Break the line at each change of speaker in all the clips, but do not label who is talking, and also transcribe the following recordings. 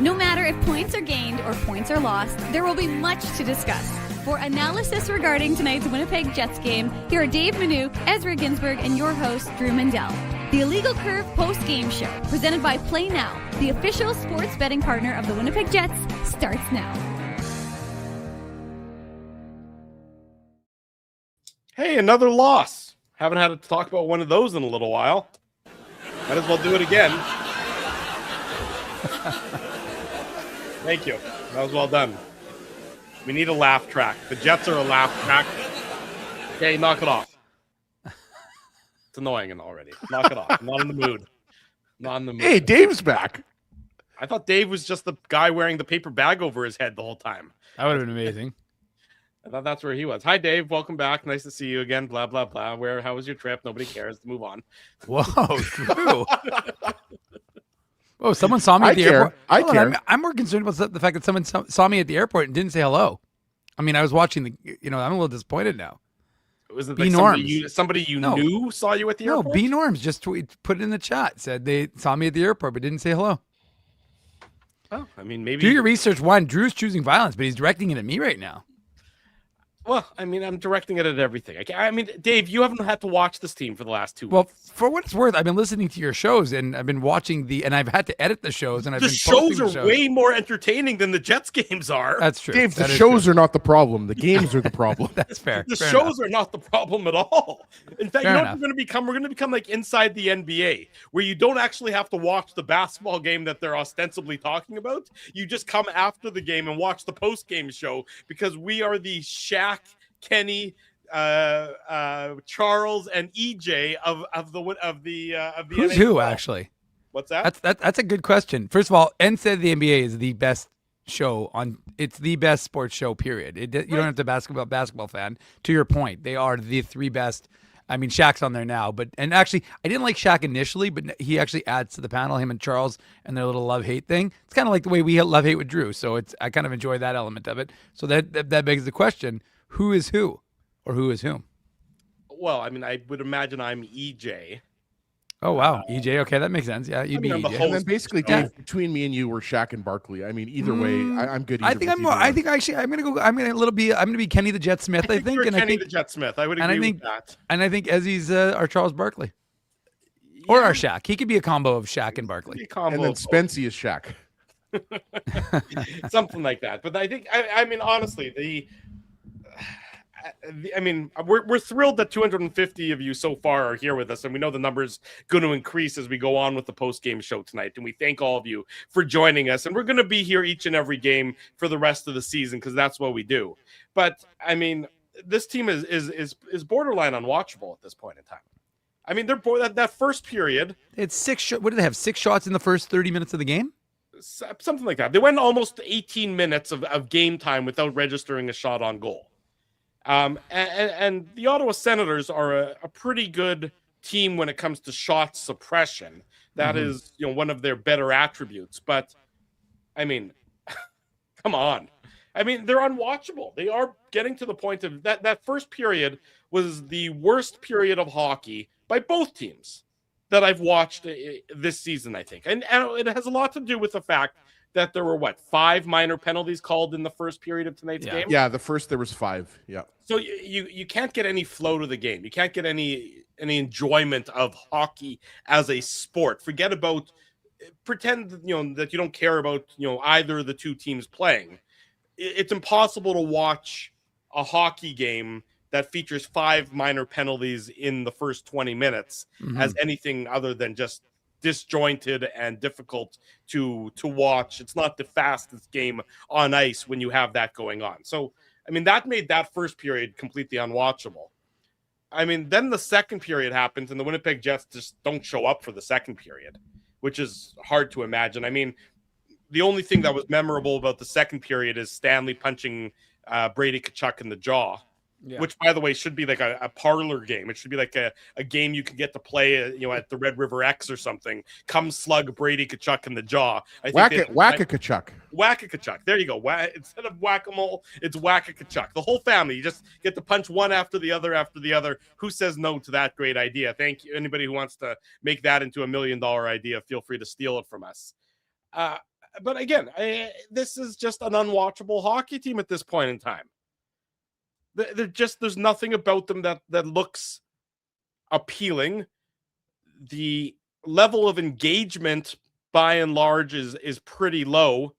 No matter if points are gained or points are lost, there will be much to discuss. For analysis regarding tonight's Winnipeg Jets game, here are Dave Manouk, Ezra Ginsburg, and your host, Drew Mandel. The Illegal Curve post-game show, presented by Play Now, the official sports betting partner of the Winnipeg Jets, starts now.
Hey, another loss. Haven't had to talk about one of those in a little while. Might as well do it again. Thank you. That was well done. We need a laugh track. The Jets are a laugh track. Okay, knock it off. It's annoying already. Knock it off. I'm not in the mood. Not in the mood.
Hey, Dave's back.
I thought Dave was just the guy wearing the paper bag over his head the whole time.
That would have been amazing.
I thought that's where he was. Hi, Dave. Welcome back. Nice to see you again. Blah, blah, blah. How was your trip? Nobody cares. Move on.
Whoa, true. Oh, someone saw me at the airport.
I care.
I'm more concerned about the fact that someone saw me at the airport and didn't say hello. I mean, I was watching I'm a little disappointed now.
Was it
B
like somebody you knew saw you at the airport?
No, B Norms just put it in the chat. Said they saw me at the airport but didn't say hello.
Oh, I mean, maybe.
Do your research. One, Drew's choosing violence, but he's directing it at me right now.
Well, I mean, I'm directing it at everything. I mean, Dave, you haven't had to watch this team for the last 2 weeks.
Well, for what it's worth, I've been listening to your shows and I've been watching and I've had to edit the shows and I've been
posting the shows are way more entertaining than the Jets games are.
That's true.
Dave, the shows are not the problem. The games are the problem.
That's fair.
The shows are not the problem at all. In fact,
Fair
you know
enough.
what we're going to become? We're going to become like Inside the NBA, where you don't actually have to watch the basketball game that they're ostensibly talking about. You just come after the game and watch the post-game show because we are the Shaq, Kenny, Charles, and EJ of the
Who's
NHL.
who actually?
What's that?
That's a good question. First of all, Inside the NBA is the best show on. It's the best sports show. Period. You don't have to basketball fan. To your point, they are the three best. I mean, Shaq's on there now, and actually, I didn't like Shaq initially, but he actually adds to the panel. Him and Charles and their little love-hate thing. It's kind of like the way we love-hate with Drew. So I kind of enjoy that element of it. So that begs the question. Who is who, or who is whom?
Well, I mean, I would imagine I'm EJ.
Oh wow, EJ. Okay, that makes sense. Yeah, you'd be
I'm the
EJ.
And then basically, Dave, between me and you, we're Shaq and Barkley. I mean, either way, I'm good.
I think I'm more. I think actually, I'm gonna be Kenny the Jet Smith. I think,
you're
and
Kenny
I think
the Jet Smith. I would agree with that.
And I think Ezzy's our Charles Barkley, or our Shaq. He could be a combo of Shaq and Barkley.
And then Spency is Shaq.
Something like that. But I think, I mean, honestly, I mean, we're thrilled that 250 of you so far are here with us, and we know the number's going to increase as we go on with the post-game show tonight. And we thank all of you for joining us. And we're going to be here each and every game for the rest of the season because that's what we do. But I mean, this team is borderline unwatchable at this point in time. I mean, that first period.
It's six. What did they have? 6 shots in the first 30 minutes of the game.
Something like that. They went almost 18 minutes of game time without registering a shot on goal. And the Ottawa Senators are a pretty good team when it comes to shot suppression. That is, one of their better attributes. But I mean, come on. I mean, they're unwatchable. They are getting to the point of that first period was the worst period of hockey by both teams that I've watched this season, I think. And it has a lot to do with the fact that there were 5 minor penalties called in the first period of tonight's game.
Yeah, there was 5. Yeah.
So you can't get any flow to the game. You can't get any enjoyment of hockey as a sport. Forget about pretend that you don't care about either of the two teams playing. It's impossible to watch a hockey game that features 5 minor penalties in the first 20 minutes as anything other than just disjointed and difficult to watch. It's not the fastest game on ice when you have that going on. So, I mean, that made that first period completely unwatchable. I mean, then the second period happens and the Winnipeg Jets just don't show up for the second period, which is hard to imagine. I mean, the only thing that was memorable about the second period is Stanley punching Brady Tkachuk in the jaw. Yeah. Which, by the way, should be like a parlor game. It should be like a game you can get to play, at the Red River X or something. Come slug Brady Tkachuk in the jaw.
Whack-a-Tkachuk.
Whack-a-Tkachuk. There you go. Instead of whack-a-mole, it's Whack-a-Tkachuk. The whole family. You just get to punch one after the other. Who says no to that great idea? Thank you. Anybody who wants to make that into $1 million idea, feel free to steal it from us. But again, this is just an unwatchable hockey team at this point in time. There's nothing about them that looks appealing. The level of engagement by and large is pretty low.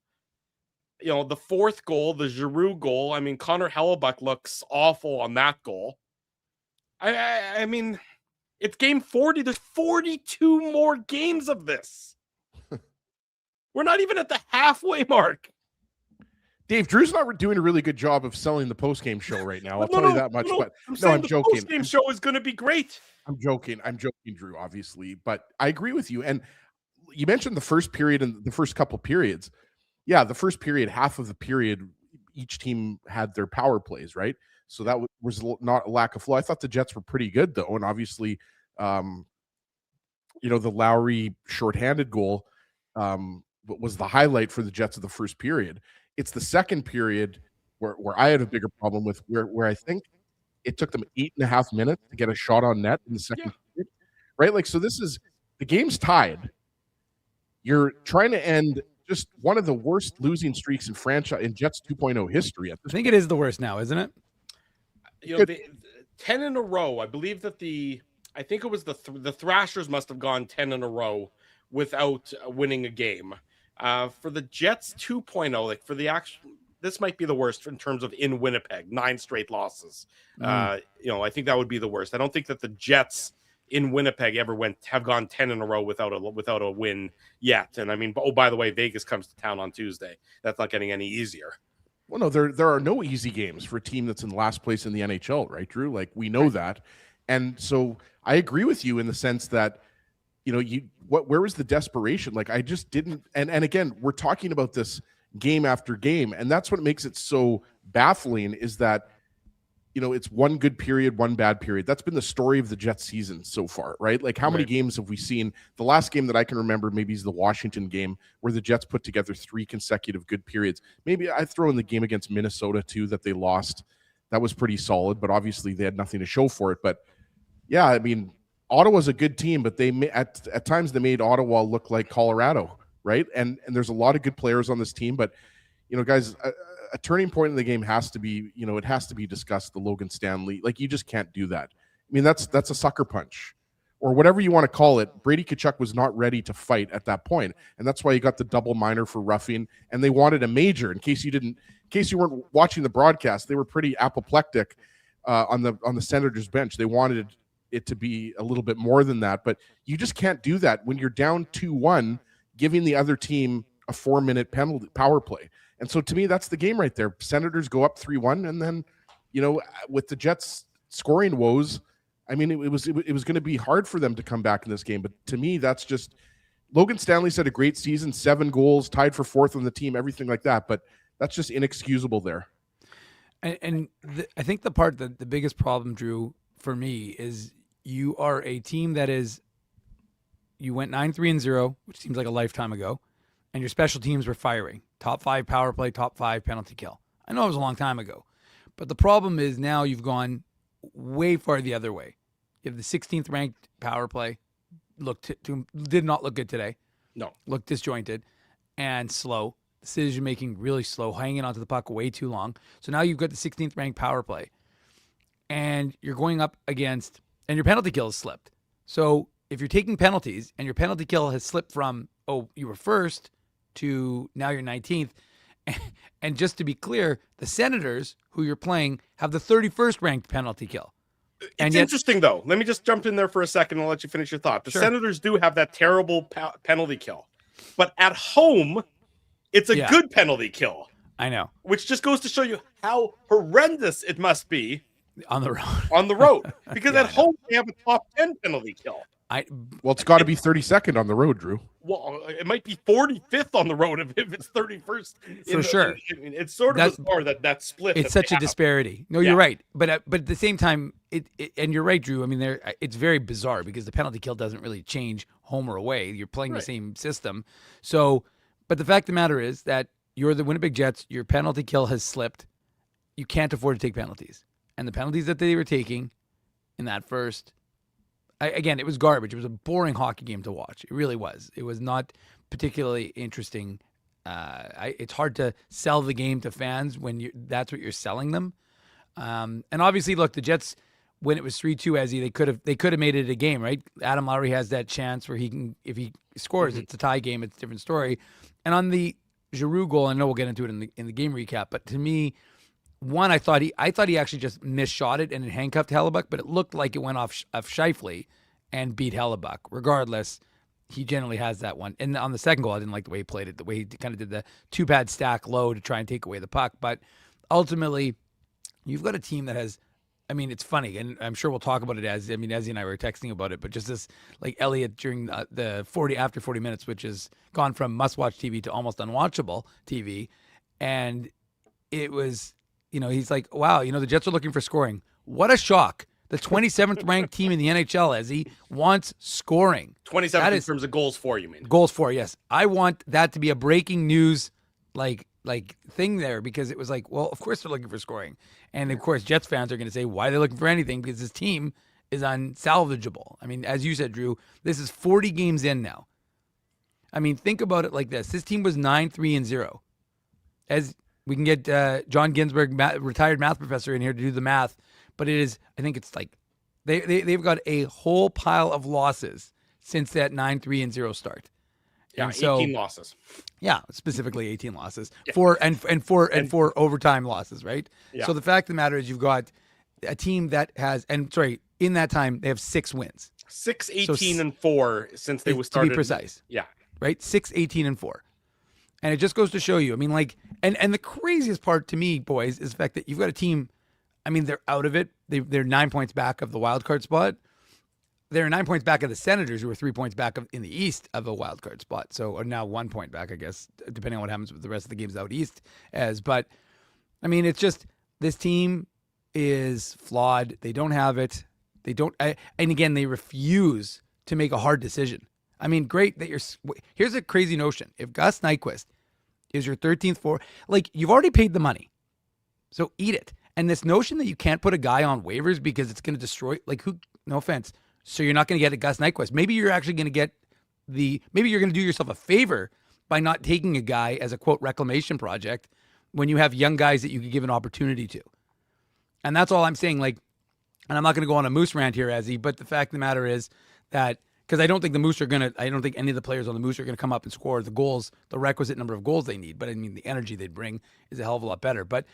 The fourth goal, the Giroux goal, I mean, Connor Hellebuck looks awful on that goal. I mean, it's game 40. There's 42 more games of this. We're not even at the halfway mark.
Dave, Drew's not doing a really good job of selling the post-game show right now. I'll tell you that much. But I'm joking.
The post-game show is going to be great.
I'm joking, Drew, obviously. But I agree with you. And you mentioned the first period and the first couple periods. Yeah, the first period, half of the period, each team had their power plays, right? So that was not a lack of flow. I thought the Jets were pretty good, though. And obviously, the Lowry shorthanded goal was the highlight for the Jets of the first period. It's the second period where I had a bigger problem with where I think it took them 8.5 minutes to get a shot on net in the second period, right? Like, so the game's tied. You're trying to end just one of the worst losing streaks in Jets 2.0 history. I
think it is the worst now, isn't it?
10 in a row. I believe that I think it was the Thrashers must have gone 10 in a row without winning a game. For the Jets 2.0, like for the actual, this might be the worst in terms of in Winnipeg, 9 straight losses. I think that would be the worst. I don't think that the Jets in Winnipeg have gone 10 in a row without a win yet. And I mean, by the way, Vegas comes to town on Tuesday. That's not getting any easier.
Well, no, there are no easy games for a team that's in last place in the NHL, right, Drew? Like, we know that. And so I agree with you in the sense that, where was the desperation? Like, I just didn't. And again, we're talking about this game after game. And that's what makes it so baffling is that, it's one good period, one bad period. That's been the story of the Jets season so far, right? Like, how many games have we seen? The last game that I can remember maybe is the Washington game where the Jets put together 3 consecutive good periods. Maybe I throw in the game against Minnesota too that they lost. That was pretty solid, but obviously they had nothing to show for it. But yeah, I mean, Ottawa's a good team, but they at times they made Ottawa look like Colorado, right? And there's a lot of good players on this team, but guys, a turning point in the game has to be, it has to be discussed. The Logan Stanley, like, you just can't do that. I mean, that's a sucker punch, or whatever you want to call it. Brady Tkachuk was not ready to fight at that point, and that's why he got the double minor for roughing. And they wanted a major. In case you weren't watching the broadcast, they were pretty apoplectic on the Senators bench. They wanted it to be a little bit more than that, but you just can't do that when you're down 2-1, giving the other team a 4-minute penalty power play. And so to me, that's the game right there. Senators go up 3-1, and then, with the Jets scoring woes, I mean, it was going to be hard for them to come back in this game. But to me, that's just Logan Stanley's had a great season, 7 goals, tied for 4th on the team, everything like that. But that's just inexcusable there.
And I think the part that the biggest problem, Drew, for me is you are a team that you went 9-3-0, which seems like a lifetime ago, and your special teams were firing. Top 5 power play, top 5 penalty kill. I know it was a long time ago, but the problem is now you've gone way far the other way. You have the 16th ranked power play. Did not look good today.
No.
Looked disjointed and slow. Decision making really slow, hanging onto the puck way too long. So now you've got the 16th ranked power play, and you're going up against, and your penalty kill has slipped. So if you're taking penalties and your penalty kill has slipped from, you were first to now you're 19th. And just to be clear, the Senators, who you're playing, have the 31st ranked penalty kill.
It's interesting, though. Let me just jump in there for a second and I'll let you finish your thought. The Senators do have that terrible penalty kill. But at home, it's a good penalty kill.
I know. Which
just goes to show you how horrendous it must be
on the road.
On the road. Because at home, they have a top 10 penalty kill.
Well, it's got to be 32nd on the road, Drew.
Well, it might be 45th on the road if it's 31st.
For sure.
It's sort of bizarre that split.
It's such a disparity. No, you're right. But at the same time, and you're right, Drew. I mean, it's very bizarre because the penalty kill doesn't really change home or away. You're playing the same system. So, but the fact of the matter is that you're the Winnipeg Jets. Your penalty kill has slipped. You can't afford to take penalties. And the penalties that they were taking in that first... Again, it was garbage. It was a boring hockey game to watch. It really was. It was not particularly interesting It's hard to sell the game to fans when that's what you're selling them. And obviously, look, the Jets, when it was 3-2, they could have made it a game, right? Adam Lowry has that chance where he can, if he scores, it's a tie game. It's a different story. And on the Giroux goal, I know we'll get into it in the game recap, but to me, one, I thought he actually just misshot it and it handcuffed Hellebuck, but it looked like it went off Scheifele and beat Hellebuck. Regardless, he generally has that one. And on the second goal, I didn't like the way he played it, the way he kind of did the 2-pad stack low to try and take away the puck. But ultimately, you've got a team that has, I mean, it's funny, and I'm sure we'll talk about it Ezzy and I were texting about it, but just this, like Elliot during after 40 minutes, which has gone from must-watch TV to almost unwatchable TV. And it was, he's like, wow, the Jets are looking for scoring. What a shock. The 27th ranked team in the NHL, Ezzy, wants scoring.
27th in terms of goals for, you mean?
Goals for, yes. I want that to be a breaking news like thing there, because it was like, well, of course they're looking for scoring. And of course, Jets fans are going to say, why are they looking for anything? Because this team is unsalvageable. I mean, as you said, Drew, this is 40 games in now. I mean, think about it like this. This team was 9-3-0. As we can get John Ginsberg, retired math professor, in here to do the math. But it is, I think it's like, they've got a whole pile of losses since that 9-3-0 start.
Yeah,
and so,
18 losses.
Yeah, specifically 18 losses.
Yeah.
Four overtime losses, right?
Yeah.
So the fact of the matter is you've got a team that has, in that time, they have 6 wins.
6-18-4 since they started.
To be precise.
Yeah.
Right? 6-18-4. And it just goes to show you, I mean, like, and the craziest part to me, boys, is the fact that you've got a team, I mean, they're out of it. They're 9 points back of the wild card spot. They're 9 points back of the Senators, who are 3 points back in the East of a wild card spot. So or now 1 point back, I guess, depending on what happens with the rest of the games out East. But I mean, it's just, this team is flawed. They don't have it. And again, they refuse to make a hard decision. I mean, great that here's a crazy notion. If Gus Nyquist is your 13th forward, like, you've already paid the money, so eat it. And this notion that you can't put a guy on waivers because it's going to destroy, like, no offense. So you're not going to get a Gus Nyquist. Maybe you're actually going to get maybe you're going to do yourself a favor by not taking a guy as a, quote, reclamation project when you have young guys that you could give an opportunity to. And that's all I'm saying. Like, and I'm not going to go on a Moose rant here, Ezzy, but the fact of the matter is that, because I don't think I don't think any of the players on the Moose are going to come up and score the goals, the requisite number of goals they need. But I mean, the energy they'd bring is a hell of a lot better. But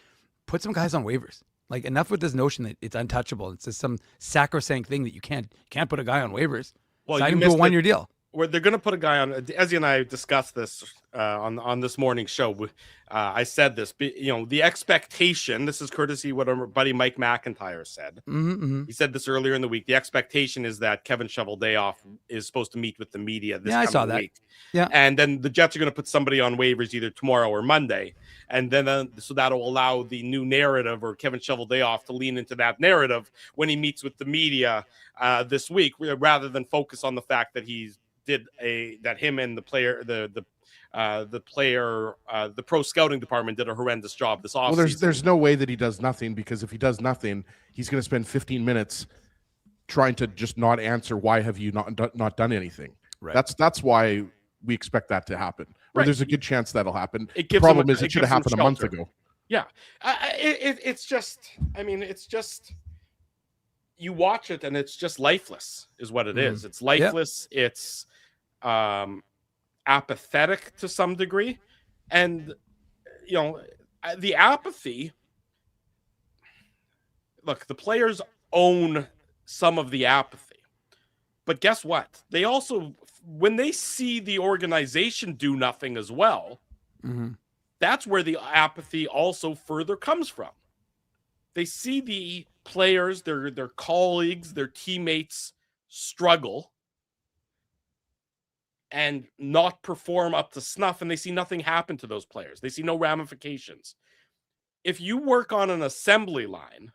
put some guys on waivers. Like, enough with this notion that it's untouchable. It's just some sacrosanct thing that you can't put a guy on waivers.
Well,
sign him to a 1-year deal.
Where they're going to put a guy on. Ezzy and I discussed this on this morning's show. I said this, the expectation. This is courtesy what our buddy Mike McIntyre said.
Mm-hmm.
He said this earlier in the week. The expectation is that Kevin Shoveldayoff is supposed to meet with the media this
I saw that.
week.
Yeah,
and then the Jets are going to put somebody on waivers either tomorrow or Monday, and then so that'll allow the new narrative or Kevin Shoveldayoff to lean into that narrative when he meets with the media this week, rather than focus on the fact that him and the player, the pro scouting department did a horrendous job this offseason.
Well, there's no way that he does nothing, because if he does nothing, he's going to spend 15 minutes trying to just not answer why have you not done anything.
Right.
That's why we expect that to happen. Or
Right.
there's a good chance that'll happen.
It
The
gives
problem
him
is it should have happened a month ago.
Yeah, it's just. I mean, it's just. You watch it and it's just lifeless, is what it is. It's lifeless. Yep. It's apathetic to some degree, and the apathy. Look, the players own some of the apathy, but guess what? They also, when they see the organization do nothing as well, that's where the apathy also further comes from. They see the players, their colleagues, their teammates struggle and not perform up to snuff, and they see nothing happen to those players. They see no ramifications. If you work on an assembly line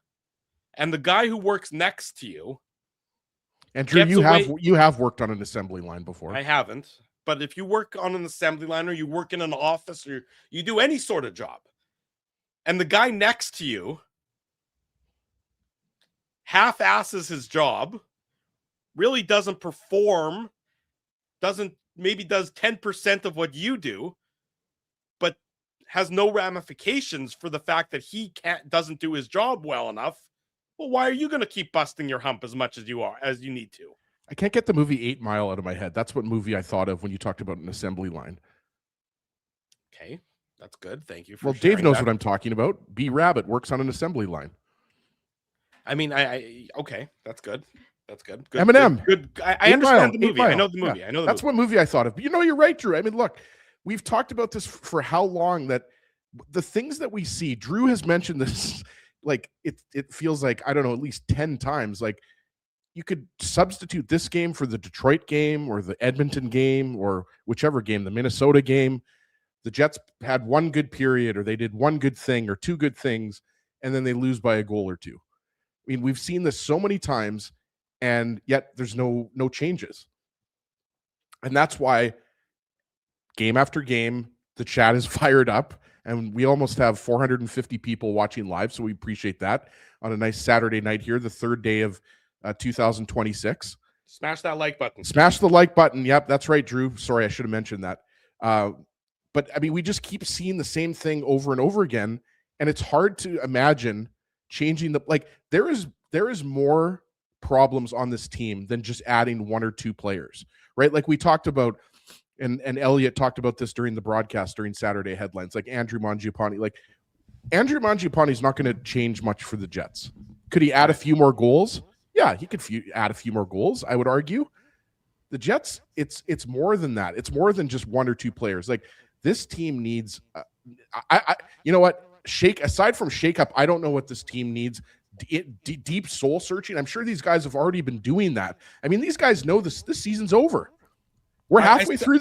and the guy who works next to you,
and Drew, you have worked on an assembly line before.
I haven't, but if you work on an assembly line, or you work in an office, or you do any sort of job, and the guy next to you half-asses his job, really doesn't perform, maybe does 10% of what you do, has no ramifications for the fact that he doesn't do his job well enough, well, why are you going to keep busting your hump as much as you need to?
I can't get the movie 8 Mile out of my head. That's what movie I thought of when you talked about an assembly line.
Okay, that's good. Thank you for
Well,
sharing
Dave knows
that.
what I'm talking about. B. Rabbit works on an assembly line.
I mean, okay, that's good. That's good.
Eminem.
Good. I understand the movie. I know the movie.
Yeah.
I know the
That's
movie.
what movie I thought of. But you're right, Drew. I mean, look, we've talked about this for how long that the things that we see, Drew has mentioned this, like it feels like, I don't know, at least 10 times. Like you could substitute this game for the Detroit game or the Edmonton game or whichever game, the Minnesota game. The Jets had one good period or they did one good thing or two good things, and then they lose by a goal or two. I mean, we've seen this so many times, and yet there's no changes. And that's why game after game, the chat is fired up, and we almost have 450 people watching live, so we appreciate that on a nice Saturday night here, the third day of 2026.
Smash that like button.
Smash the like button. Yep, that's right, Drew. Sorry, I should have mentioned that. But, I mean, we just keep seeing the same thing over and over again, and it's hard to imagine changing there is more problems on this team than just adding one or two players, right? Like we talked about, and Elliot talked about this during the broadcast during Saturday headlines, like Andrew Mangiapane. Like Andrew Mangiapane is not going to change much for the Jets. Could he add a few more goals? Yeah, he could add a few more goals, I would argue. The Jets, it's more than that. It's more than just one or two players. Like this team needs, you know what? Aside from shakeup, I don't know what this team needs. Deep soul searching. I'm sure these guys have already been doing that. I mean, these guys know this season's over. We're halfway through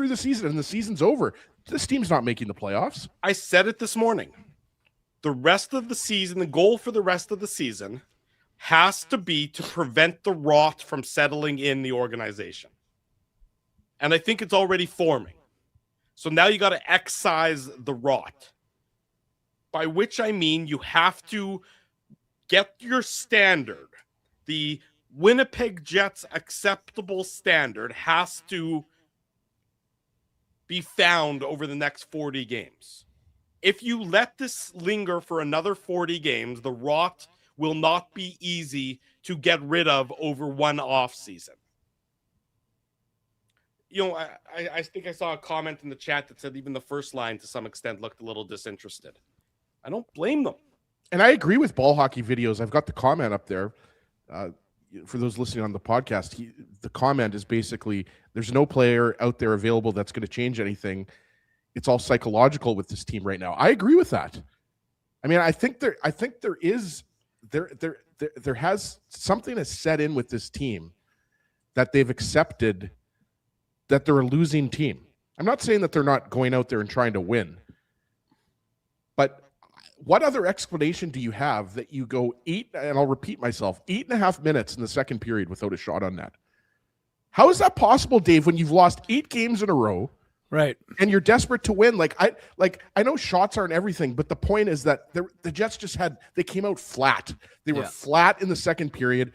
the season, and the season's over. This team's not making the playoffs.
I said it this morning. The rest of the season, the goal for the rest of the season has to be to prevent the rot from settling in the organization. And I think it's already forming. So now you got to excise the rot. By which I mean you have to get your standard. The Winnipeg Jets acceptable standard has to be found over the next 40 games. If you let this linger for another 40 games, the rot will not be easy to get rid of over one off season. You know, I think I saw a comment in the chat that said even the first line to some extent looked a little disinterested. I don't blame them.
And I agree with Ball Hockey Videos. I've got the comment up there. For those listening on the podcast, the comment is basically there's no player out there available that's going to change anything. It's all psychological with this team right now. I agree with that. I mean, I think there has something has set in with this team that they've accepted that they're a losing team. I'm not saying that they're not going out there and trying to win, but what other explanation do you have that you go and I'll repeat myself, 8.5 minutes in the second period without a shot on net? How is that possible, Dave, when you've lost 8 games in a row?
Right.
And you're desperate to win. I know shots aren't everything, but the point is that the Jets they came out flat. They were flat in the second period.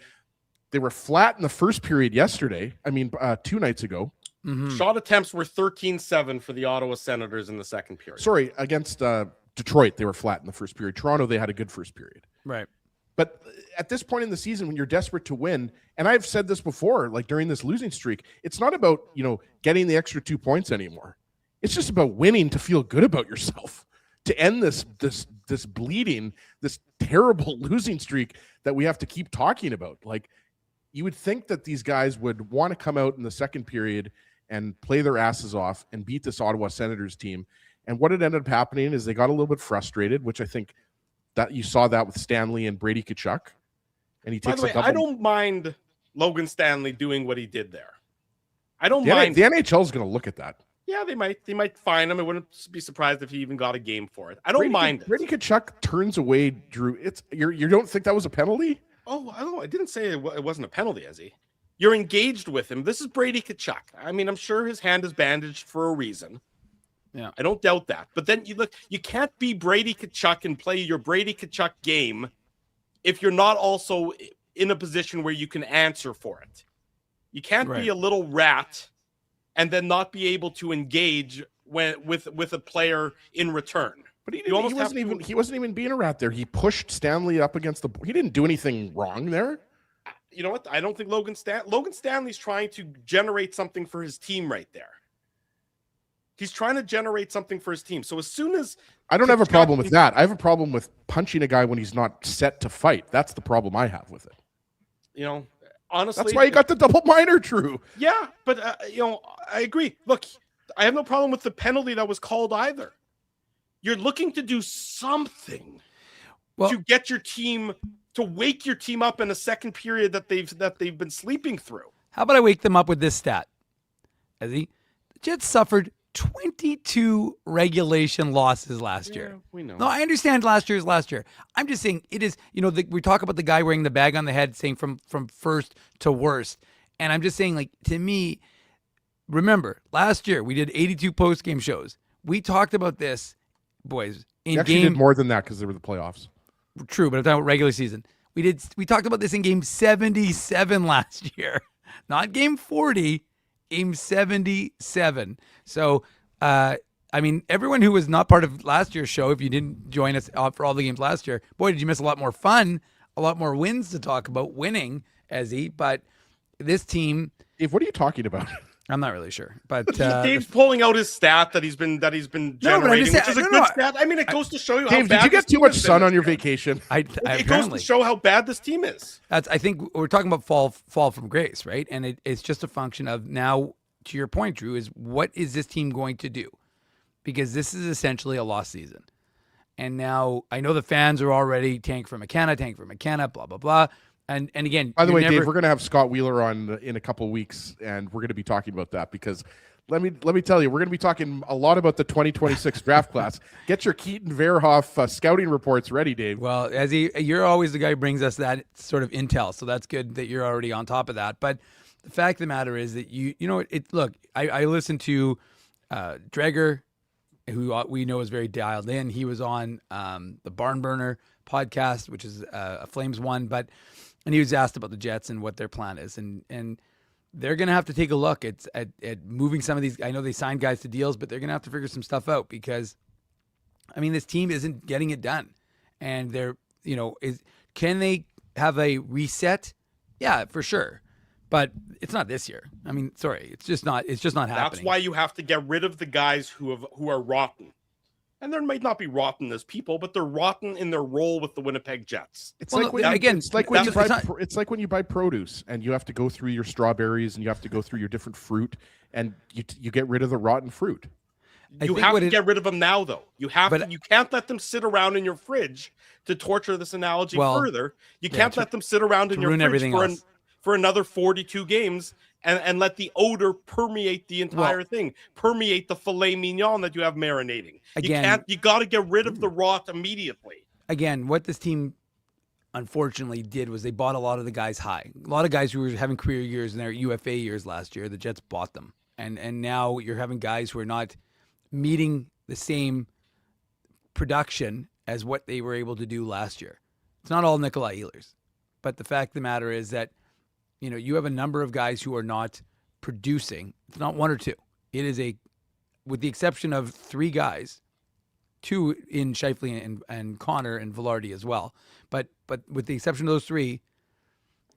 They were flat in the first period yesterday. I mean, 2 nights ago.
Mm-hmm.
Shot attempts were 13-7 for the Ottawa Senators in the second period.
Sorry, against Detroit, they were flat in the first period. Toronto, they had a good first period.
Right.
But at this point in the season, when you're desperate to win, and I've said this before, like during this losing streak, it's not about, getting the extra 2 points anymore. It's just about winning to feel good about yourself, to end this bleeding, this terrible losing streak that we have to keep talking about. Like, you would think that these guys would want to come out in the second period and play their asses off and beat this Ottawa Senators team. And what had ended up happening is they got a little bit frustrated, which I think that you saw that with Stanley and Brady Tkachuk. And he takes
By the way, I don't mind Logan Stanley doing what he did there. I don't mind.
The NHL is going to look at that.
Yeah, they might fine him. I wouldn't be surprised if he even got a game for it. I don't mind it.
Brady Tkachuk turns away Drew. You don't think that was a penalty?
Oh, I didn't say it wasn't a penalty, Ezzy. You're engaged with him. This is Brady Tkachuk. I mean, I'm sure his hand is bandaged for a reason.
Yeah,
I don't doubt that. But then you can't be Brady Tkachuk and play your Brady Tkachuk game if you're not also in a position where you can answer for it. You can't be a little rat and then not be able to engage with a player in return.
But
You almost
he wasn't even being a rat there. He pushed Stanley up against the. He didn't do anything wrong there.
You know what? I don't think Logan Stanley's trying to generate something for his team right there. He's trying to generate something for his team. So as soon as
I don't have a problem with that. I have a problem with punching a guy when he's not set to fight. That's the problem I have with it.
You know, honestly,
that's why you got the double minor, Drew.
Yeah, but you know, I agree. Look, I have no problem with the penalty that was called either. You're looking to do something to get your team to wake your team up in a second period that they've been sleeping through.
How about I wake them up with this stat? The Jets suffered 22 regulation losses last year.
We know.
No, I understand last year. I'm just saying it is, we talk about the guy wearing the bag on the head saying from first to worst. And I'm just saying, like, to me, remember, last year we did 82 post-game shows. We talked about this, boys, in
actually
game.
Did more than that because there were the playoffs.
True, but I'm talking about regular season. We talked about this in game 77 last year. Not game 40, game 77. So, everyone who was not part of last year's show, if you didn't join us for all the games last year, boy, did you miss a lot more fun, a lot more wins to talk about, winning, Ezzy. But this team...
Dave, what are you talking about?
I'm not really sure, but
Dave's pulling out his stat that he's been generating, which is a good stat. I mean, it goes to show you
Dave,
how bad.
Did you get too much sun on your vacation?
It goes to show how bad this team is.
I think we're talking about fall from grace, right? And it's just a function of now. To your point, Drew, is what is this team going to do? Because this is essentially a lost season, and now I know the fans are already tank for McKenna, blah blah blah. And again,
by the way, Dave, we're going to have Scott Wheeler on in a couple of weeks, and we're going to be talking about that because let me tell you, we're going to be talking a lot about the 2026 draft class. Get your Keaton Verhoff scouting reports ready, Dave.
Well, you're always the guy who brings us that sort of intel, so that's good that you're already on top of that. But the fact of the matter is that look, I listened to Dreger, who we know is very dialed in. He was on the Barn Burner podcast, which is a Flames one, and he was asked about the Jets and what their plan is. And they're going to have to take a look at moving some of these. I know they signed guys to deals, but they're going to have to figure some stuff out because, this team isn't getting it done. And can they have a reset? Yeah, for sure. But it's not this year. It's just not happening.
That's why you have to get rid of the guys who are rotten. And they might not be rotten as people, but they're rotten in their role with the Winnipeg Jets.
It's like when you buy produce and you have to go through your strawberries and you have to go through your different fruit and you get rid of the rotten fruit.
You have to get rid of them now, though. You can't let them sit around in your fridge. To torture this analogy further, you can't let them sit around in your fridge for another 42 games and let the odor permeate the entire thing, permeate the filet mignon that you have marinating. You got to get rid of the rot immediately.
Again, what this team unfortunately did was they bought a lot of the guys high. A lot of guys who were having career years in their UFA years last year, the Jets bought them. And now you're having guys who are not meeting the same production as what they were able to do last year. It's not all Nikolai Ehlers. But the fact of the matter is that you have a number of guys who are not producing. It's not one or two. It is with the exception of three guys, two in Scheifele and Connor and Velarde as well. But with the exception of those three,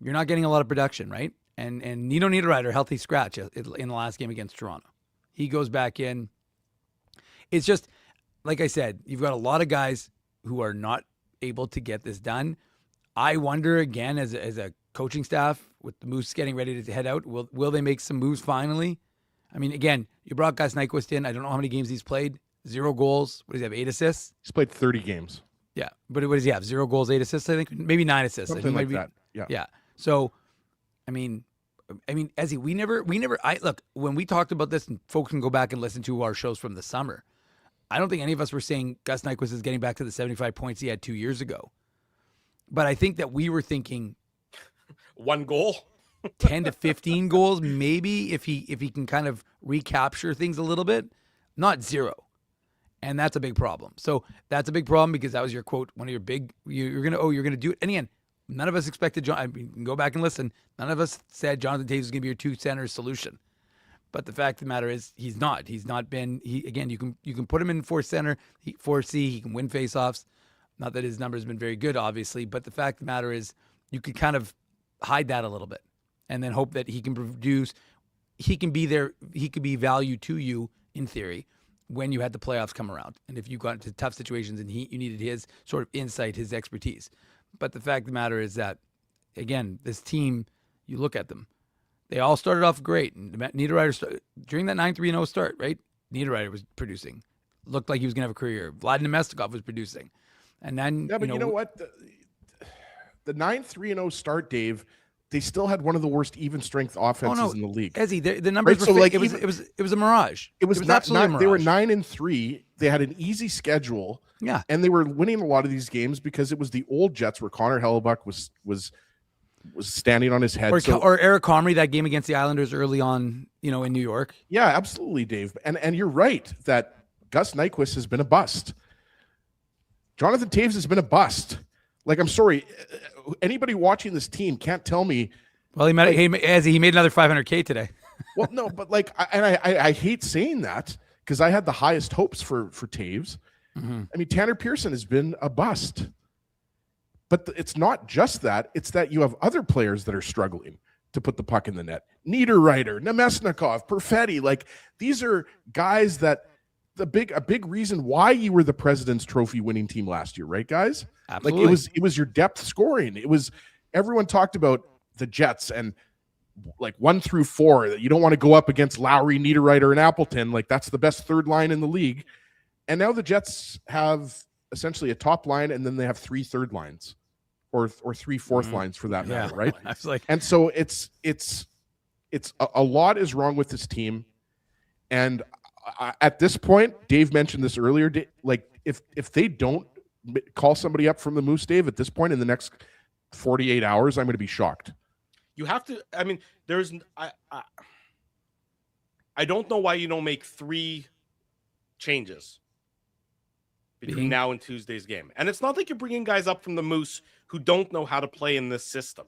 you're not getting a lot of production, right? And Nino Niederreiter, healthy scratch in the last game against Toronto. He goes back in. It's just, like I said, you've got a lot of guys who are not able to get this done. I wonder, again, as a coaching staff, with the Moose getting ready to head out, will they make some moves finally? Again, you brought Gus Nyquist in. I don't know how many games he's played. 0 goals. What does he have, 8 assists?
He's played 30 games.
Yeah, but what does he have, 0 goals, 8 assists, I think? Maybe 9 assists.
Something like that, yeah.
Yeah, so, Ezzy, we never, look, when we talked about this, and folks can go back and listen to our shows from the summer, I don't think any of us were saying Gus Nyquist is getting back to the 75 points he had 2 years ago. But I think that we were thinking
1 goal,
10 to 15 goals, maybe if he can kind of recapture things a little bit, not 0. And that's a big problem. So that's a big problem because that was your quote, one of your big, you're going to do it. And again, none of us expected you can go back and listen. None of us said Jonathan Toews is going to be your 2 center solution. But the fact of the matter is, he's not. He's not been. Again, you can put him in 4 center, 4C. He can win faceoffs. Not that his number has been very good, obviously, but the fact of the matter is, you could kind of hide that a little bit, and then hope that he can produce. He can be there. He could be value to you in theory when you had the playoffs come around, and if you got into tough situations and you needed his sort of insight, his expertise. But the fact of the matter is that, again, this team, you look at them. They all started off great. Niederreiter, during that 9-3-0 start, right? Niederreiter was producing. Looked like he was going to have a career. Vlad Nemestikov was producing. And then,
yeah, but you know what? The 9-3-0 start, Dave, they still had one of the worst even strength offenses in the league.
Ezzy, the numbers
right?
were
So like
it was a mirage.
It was
absolutely a mirage.
They were 9-3. They had an easy schedule.
Yeah.
And they were winning a lot of these games because it was the old Jets where Connor Hellebuck was standing on his head.
Or Eric Comrie, that game against the Islanders early on, in New York.
Yeah, absolutely, Dave. And you're right that Gus Nyquist has been a bust. Jonathan Toews has been a bust. Like, I'm sorry, anybody watching this team can't tell me.
Well, he made another $500K today.
Well, no, but like, I hate saying that because I had the highest hopes for Toews.
Mm-hmm.
I mean, Tanner Pearson has been a bust. But it's not just that. It's that you have other players that are struggling to put the puck in the net. Niederreiter, Nemesnikov, Perfetti. Like, these are guys that a big reason why you were the President's Trophy winning team last year, right, guys?
Absolutely.
Like, it was your depth scoring. It was, everyone talked about the Jets and like 1 through 4 that you don't want to go up against Lowry, Niederreiter, and Appleton. Like, that's the best third line in the league. And now the Jets have essentially a top line, and then they have 3 third lines, or 3 fourth lines for that matter, right? And so it's a lot is wrong with this team, and at this point, Dave mentioned this earlier. Like, if they don't call somebody up from the Moose, Dave, at this point in the next 48 hours, I'm going to be shocked.
You have to. I mean, I don't know why you don't make 3 changes between now and Tuesday's game. And it's not like you're bringing guys up from the Moose who don't know how to play in this system.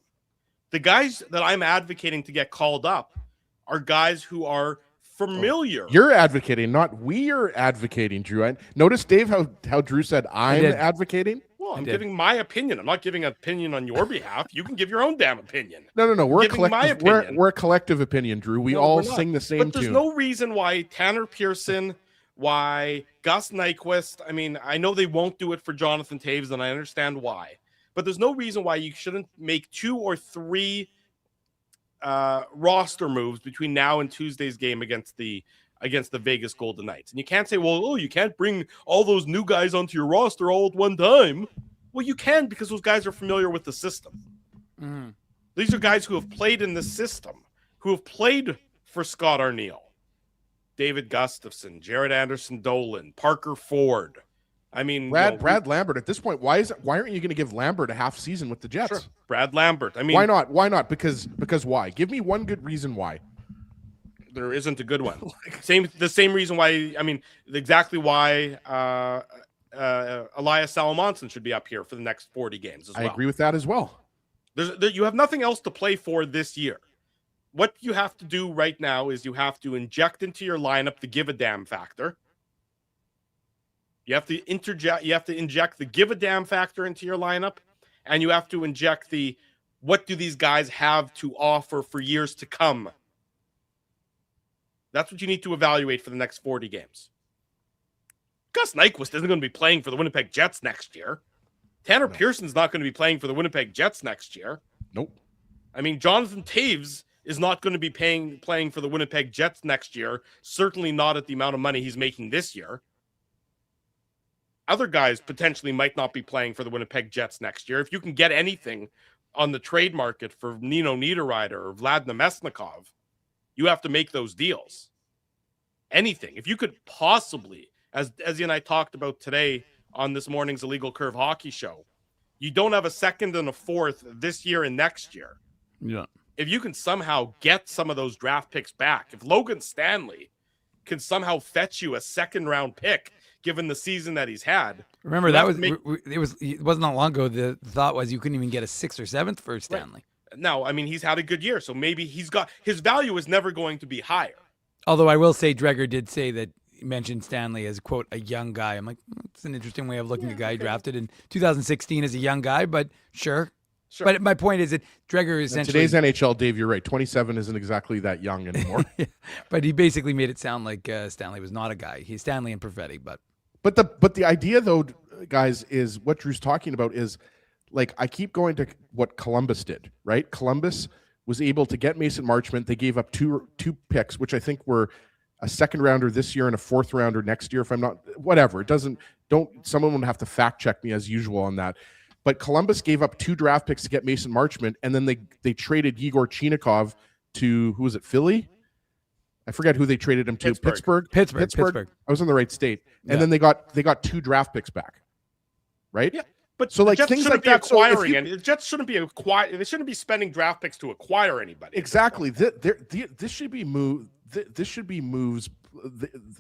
The guys that I'm advocating to get called up are guys who are familiar.
You're advocating, not we are advocating, Drew. Notice, Dave, how Drew said I'm advocating?
Well, I'm giving my opinion. I'm not giving an opinion on your behalf. You can give your own damn opinion.
No. We're a collective opinion, Drew. We all sing the same tune.
But there's no reason why Tanner Pearson, why Gus Nyquist, I mean, I know they won't do it for Jonathan Toews, and I understand why. But there's no reason why you shouldn't make 2 or 3 roster moves between now and Tuesday's game against the Vegas Golden Knights. And you can't say, well, you can't bring all those new guys onto your roster all at one time. Well, you can, because those guys are familiar with the system.
Mm.
These are guys who have played in the system, who have played for Scott Arniel, David Gustafson, Jared Anderson-Dolan, Parker Ford. I mean,
Brad Lambert. At this point, why aren't you going to give Lambert a half season with the Jets?
Sure. Brad Lambert. I mean,
why not? Why not? Because why? Give me one good reason why.
There isn't a good one. The same reason why. I mean, exactly why Elias Salamonson should be up here for the next 40 games as well.
I agree with that as well.
You have nothing else to play for this year. What you have to do right now is you have to inject into your lineup the give a damn factor. You have to inject the give a damn factor into your lineup, and you have to inject the what do these guys have to offer for years to come. That's what you need to evaluate for the next 40 games. Gus Nyquist isn't going to be playing for the Winnipeg Jets next year. Tanner Pearson's not going to be playing for the Winnipeg Jets next year.
Nope.
I mean, Jonathan Toews is not going to be playing for the Winnipeg Jets next year. Certainly not at the amount of money he's making this year. Other guys potentially might not be playing for the Winnipeg Jets next year. If you can get anything on the trade market for Nino Niederreiter or Vlad Nemesnikov, you have to make those deals. Anything. If you could possibly, as Ezzy and I talked about today on this morning's Illegal Curve Hockey Show, you don't have a second and a fourth this year and next year.
Yeah.
If you can somehow get some of those draft picks back, if Logan Stanley can somehow fetch you a second round pick, given the season that he's had.
Remember, it wasn't that long ago. The thought was you couldn't even get a 6th or 7th for Stanley.
Right. No, I mean, he's had a good year, so maybe his value is never going to be higher.
Although I will say Dreger did say that he mentioned Stanley as, quote, a young guy. I'm like, it's an interesting way of looking at a guy drafted in 2016 as a young guy, but sure.
Sure.
But my point is that Dreger
In
essentially...
today's NHL, Dave, you're right. 27 isn't exactly that young anymore.
But he basically made it sound like Stanley was not a guy. He's Stanley and Perfetti, but
the idea, though, guys, is what Drew's talking about is, like, I keep going to what Columbus did, right? Columbus was able to get Mason Marchment. They gave up two picks, which I think were a second rounder this year and a fourth rounder next year. If I'm not, whatever, someone would have to fact check me as usual on that. But Columbus gave up 2 draft picks to get Mason Marchment, and then they traded Igor Chinikov to, who was it, Philly? I forget who they traded him to. Pittsburgh. I was in the right state. And then they got 2 draft picks back. Right?
Yeah. But
so, like,
Jets
things
shouldn't
like
be
that.
acquiring any. The Jets shouldn't be they shouldn't be spending draft picks to acquire anybody.
Exactly. This should be moves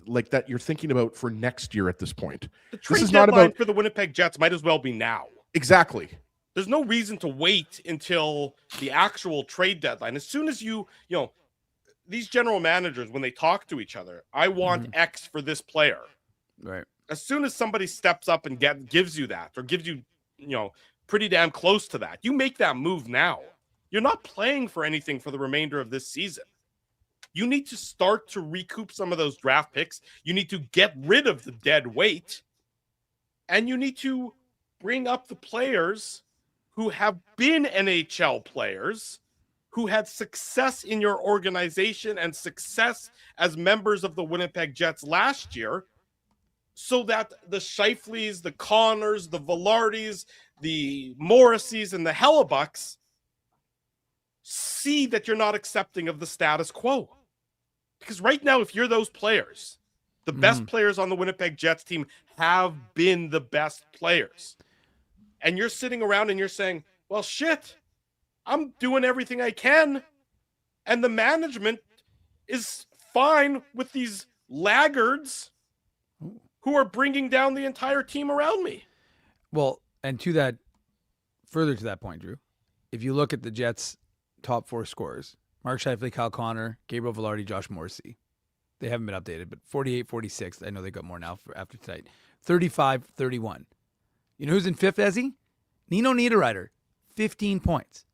like that you're thinking about for next year at this point.
The trade
this is
deadline
not about
for the Winnipeg Jets might as well be now.
Exactly.
There's no reason to wait until the actual trade deadline. As soon as these general managers, when they talk to each other, I want X for this player.
right.
As soon as somebody steps up and gives you that, or gives you, pretty damn close to that, you make that move now. You're not playing for anything for the remainder of this season. You need to start to recoup some of those draft picks. You need to get rid of the dead weight. And you need to bring up the players who have been NHL players, who had success in your organization and success as members of the Winnipeg Jets last year, so that the Scheifeleys, the Connors, the Villardis, the Morriseys, and the Hellebucks see that you're not accepting of the status quo. Because right now, if you're those players, the best players on the Winnipeg Jets team have been the best players. And you're sitting around and you're saying, well, shit, I'm doing everything I can. And the management is fine with these laggards who are bringing down the entire team around me.
Well, and further to that point, Drew, if you look at the Jets' top 4 scorers, Mark Scheifele, Kyle Connor, Gabriel Velarde, Josh Morrissey, they haven't been updated, but 48, 46, I know they got more now after tonight, 35, 31. You know who's in 5th, Ezzy? Nino Niederreiter, 15 points.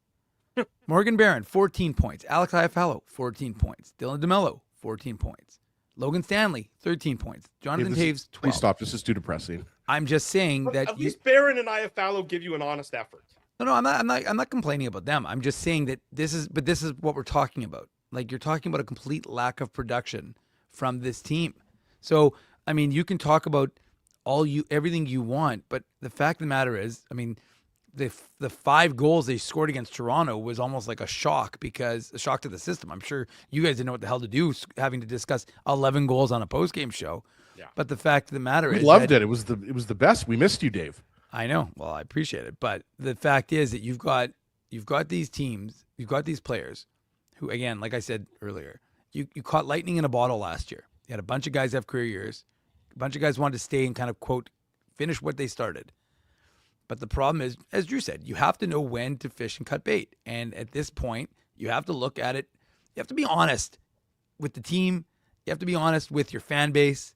Morgan Barron, 14 points. Alex Iafallo, 14 points. Dylan DeMello, 14 points. Logan Stanley, 13 points. Jonathan Taves, 12.
Please stop. This is too depressing.
I'm just saying that
at least Barron and Iafallo give you an honest effort.
No, I'm not complaining about them. I'm just saying that this is what we're talking about. Like, you're talking about a complete lack of production from this team. So, I mean, you can talk about everything you want, but the fact of the matter is, I mean, the 5 goals they scored against Toronto was almost like a shock to the system. I'm sure you guys didn't know what the hell to do, having to discuss 11 goals on a post-game show. Yeah. But the fact of the matter is,
we loved it. It was the best. We missed you, Dave.
I know. Well, I appreciate it. But the fact is that you've got these teams, you've got these players who, again, like I said earlier, you caught lightning in a bottle last year. You had a bunch of guys have career years. A bunch of guys wanted to stay and kind of, quote, finish what they started. But the problem is, as Drew said, you have to know when to fish and cut bait. And at this point, you have to look at it. You have to be honest with the team. You have to be honest with your fan base.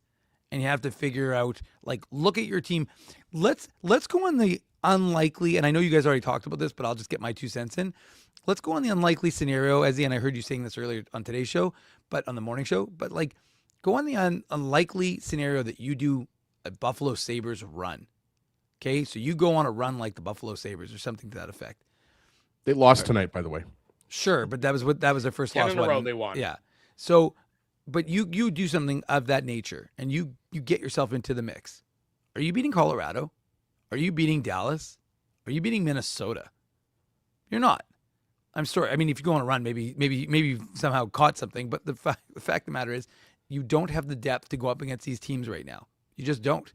And you have to figure out, like, look at your team. Let's go on the unlikely, and I know you guys already talked about this, but I'll just get my 2 cents in. Let's go on the unlikely scenario, Ezzy, and I heard you saying this earlier on today's show, but on the morning show. But, like, go on the unlikely scenario that you do a Buffalo Sabres run. Okay, so you go on a run like the Buffalo Sabres or something to that effect.
They lost tonight, by the way.
Sure, but that was their first
10
loss.
in a row they won.
Yeah. So, but you do something of that nature, and you get yourself into the mix. Are you beating Colorado? Are you beating Dallas? Are you beating Minnesota? You're not. I'm sorry. I mean, if you go on a run, maybe you somehow caught something, but the fact of the matter is, you don't have the depth to go up against these teams right now. You just don't.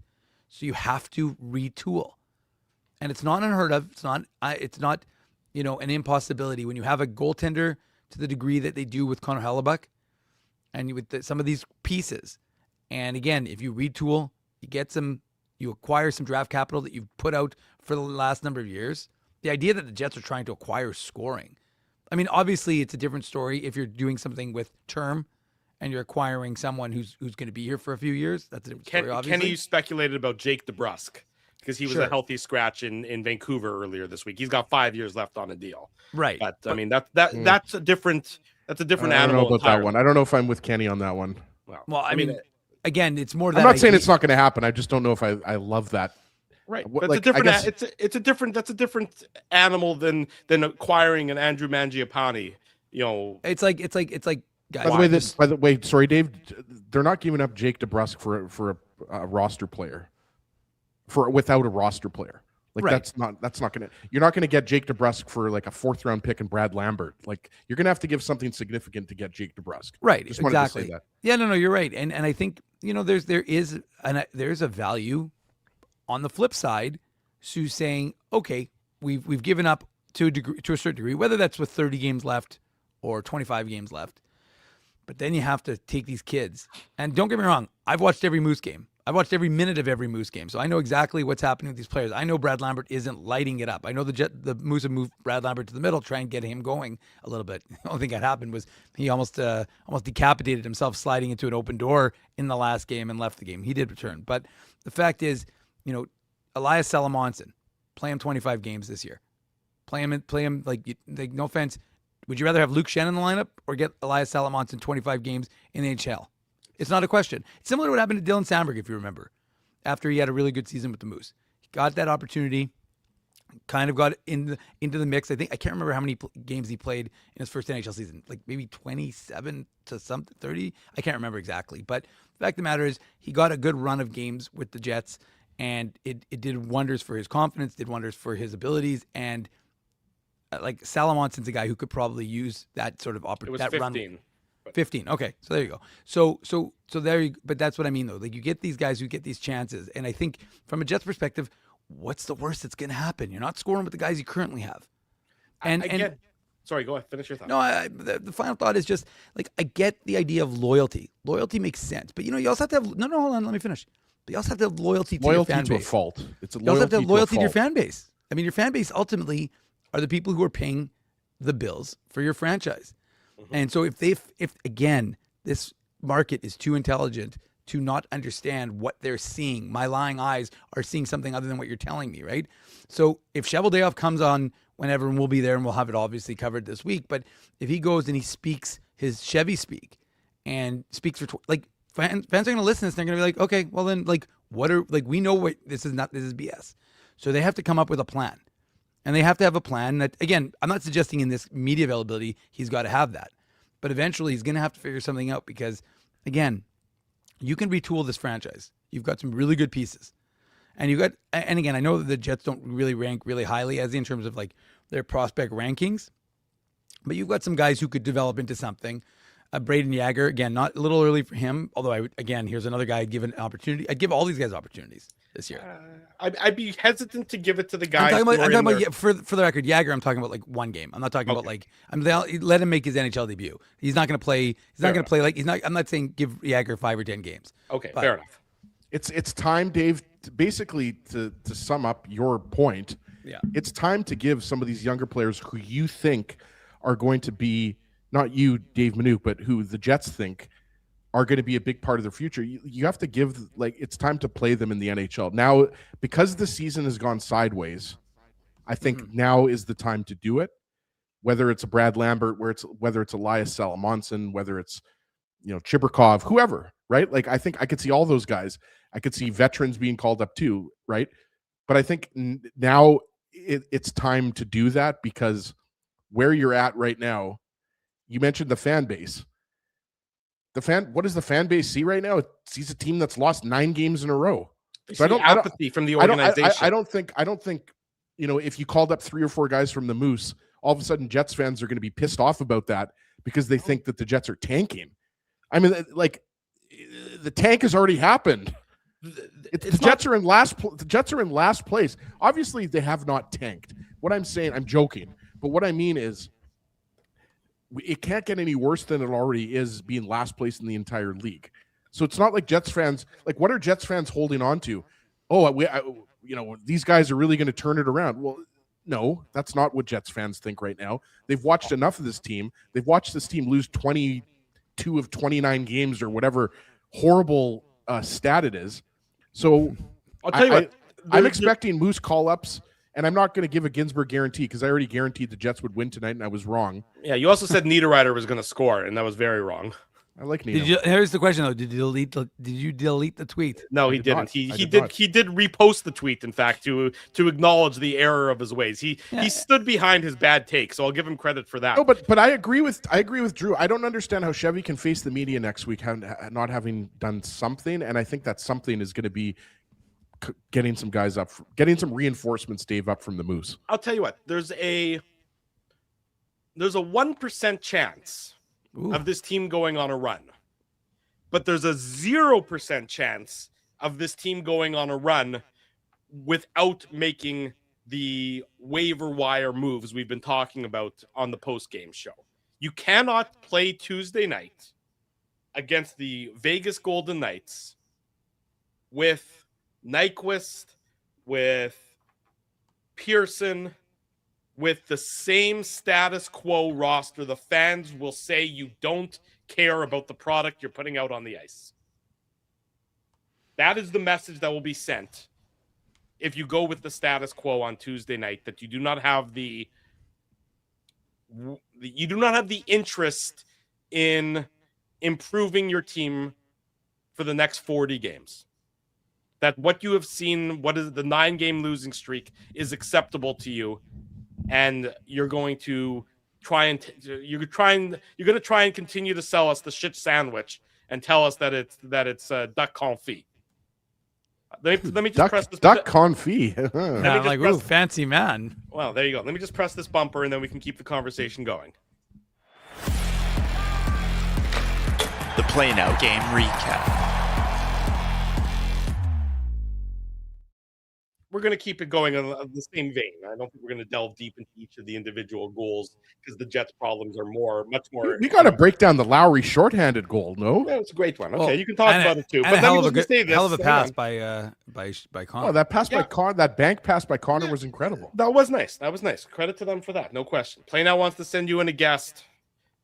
So you have to retool. And it's not unheard of. It's not an impossibility when you have a goaltender to the degree that they do with Connor Hellebuck and with some of these pieces. And again, if you retool, you acquire some draft capital that you've put out for the last number of years. The idea that the Jets are trying to acquire scoring. I mean, obviously it's a different story if you're doing something with term and you're acquiring someone who's going to be here for a few years. That's a different story, obviously.
Kenny speculated about Jake DeBrusk because he was a healthy scratch in Vancouver earlier this week. He's got 5 years left on a deal.
Right.
But I mean that's a different animal.
I don't know about
entirely.
that one. I don't know if I'm with Kenny on that one.
Well, I mean, again, it's more.
I'm not saying it's not going to happen. I just don't know if I love that.
Right, but like, it's a different animal than acquiring an Andrew Mangiapane. You know,
it's like guys.
By the way, sorry, Dave. They're not giving up Jake DeBrusk for a roster player, without a roster player. Like that's not gonna. You're not gonna get Jake DeBrusk for like a 4th round pick and Brad Lambert. Like you're gonna have to give something significant to get Jake DeBrusk.
Right,
just exactly. To say that.
Yeah, no, you're right, and I think there is a value on the flip side to saying, okay, we've given up to a certain degree, whether that's with 30 games left or 25 games left. But then you have to take these kids. And don't get me wrong, I've watched every Moose game. I've watched every minute of every Moose game. So I know exactly what's happening with these players. I know Brad Lambert isn't lighting it up. I know the Moose have moved Brad Lambert to the middle, try and get him going a little bit. The only thing that happened was he almost decapitated himself sliding into an open door in the last game and left the game. He did return. But the fact is, Elias Salamonson, play him 25 games this year. Play him like no offense. Would you rather have Luke Shen in the lineup or get Elias Salamonson 25 games in the NHL? It's not a question. It's similar to what happened to Dylan Sandberg, if you remember, after he had a really good season with the Moose. He got that opportunity, kind of got into the mix. I can't remember how many games he played in his first NHL season, like maybe 27 to something, 30. I can't remember exactly. But the fact of the matter is he got a good run of games with the Jets, and it did wonders for his confidence, did wonders for his abilities, and like Salamonson's a guy who could probably use that sort of opportunity. It was 15. 15. Okay, so there you go. So there you. But that's what I mean, though. Like you get these guys who get these chances, and I think from a Jets perspective, what's the worst that's going to happen? You're not scoring with the guys you currently have. And
sorry, go ahead. Finish your thought.
No, the final thought is just like I get the idea of loyalty. Loyalty makes sense, but you also have to have hold on. Let me finish. But you also have to have loyalty to your fan base.
To a fault. It's a
you also have to have loyalty to your fan base. I mean, your fan base ultimately are the people who are paying the bills for your franchise. Mm-hmm. And so if again, this market is too intelligent to not understand what they're seeing, my lying eyes are seeing something other than what you're telling me, right? So if Cheveldayoff comes on whenever, and we'll be there and we'll have it obviously covered this week, but if he goes and he speaks his Chevy speak and speaks for fans are going to listen to this, they're going to be like, okay, well then we know what this is BS. So they have to come up with a plan. And they have to have a plan that, again, I'm not suggesting in this media availability he's got to have that. But eventually he's going to have to figure something out because, again, you can retool this franchise. You've got some really good pieces. And again, I know that the Jets don't really rank really highly in terms of like their prospect rankings. But you've got some guys who could develop into something. Braden Yager, again, not a little early for him. Although, here's another guy I'd give an opportunity. I'd give all these guys opportunities this year.
I'd be hesitant to give it to the guys.
I'm talking about for the record, Yager. I'm talking about like one game. I'm not talking about like let him make his NHL debut. He's not going to play. He's not going to play like he's not. I'm not saying give Yager 5 or 10 games.
Okay, fair enough.
It's time, Dave. Basically, to sum up your point, it's time to give some of these younger players who you think are going to be not you, Dave Minuk, but who the Jets think are going to be a big part of their future. You have to give, it's time to play them in the NHL. Now, because the season has gone sideways, I think now is the time to do it. Whether it's a Brad Lambert, whether it's Elias Salamonson, whether it's, Chibrikov, whoever, right? Like, I think I could see all those guys. I could see veterans being called up too, right? But I think now it's time to do that because where you're at right now, you mentioned the fan base. What does the fan base see right now? It sees a team that's lost 9 games in a row.
So apathy from the organization.
I don't think, if you called up 3 or 4 guys from the Moose, all of a sudden Jets fans are going to be pissed off about that because they think that the Jets are tanking. I mean, like the tank has already happened. The Jets are in last place. Obviously, they have not tanked. What I'm saying, I'm joking, but what I mean is, it can't get any worse than it already is being last place in the entire league. So it's not like Jets fans, what are Jets fans holding on to? These guys are really going to turn it around. Well, no, that's not what Jets fans think right now. They've watched enough of this team. They've watched this team lose 22 22 of 29 games or whatever horrible stat it is. So
I'll tell you what.
I'm expecting Moose call-ups, and I'm not going to give a Ginsburg guarantee because I already guaranteed the Jets would win tonight, and I was wrong.
Yeah, you also said Niederreiter was going to score, and that was very wrong.
I like Nino.
Here's the question though: Did you delete the tweet?
No, he didn't. He did repost the tweet, in fact, to acknowledge the error of his ways. He stood behind his bad take, so I'll give him credit for that.
No, but I agree with Drew. I don't understand how Chevy can face the media next week not having done something, and I think that something is going to be getting some guys up, getting some reinforcements, Dave, up from the Moose.
I'll tell you what. There's a 1% chance of this team going on a run, but there's a 0% chance of this team going on a run without making the waiver wire moves we've been talking about on the post-game show. You cannot play Tuesday night against the Vegas Golden Knights with Nyquist, with Pearson, with the same status quo roster. The fans will say you don't care about the product you're putting out on the ice. That is the message that will be sent if you go with the status quo on Tuesday night, that you do not have the interest in improving your team for the next 40 games. That what you have seen, what is the 9-game losing streak, is acceptable to you. And you're going to try and continue to sell us the shit sandwich and tell us that it's duck confit. Let me just press this
duck confit.
Ooh, fancy man.
Well, there you go. Let me just press this bumper, and then we can keep the conversation going.
The Play Now game recap.
We're going to keep it going on the same vein. I don't think we're going to delve deep into each of the individual goals because the Jets' problems are much more.
We got to break down the Lowry shorthanded goal. No,
yeah, it's a great one. Okay, you can talk about it too. But
hell of a pass by Connor.
Oh, that pass by Connor, that bank pass by Connor was incredible.
That was nice. Credit to them for that. No question. Play Now wants to send you in a guest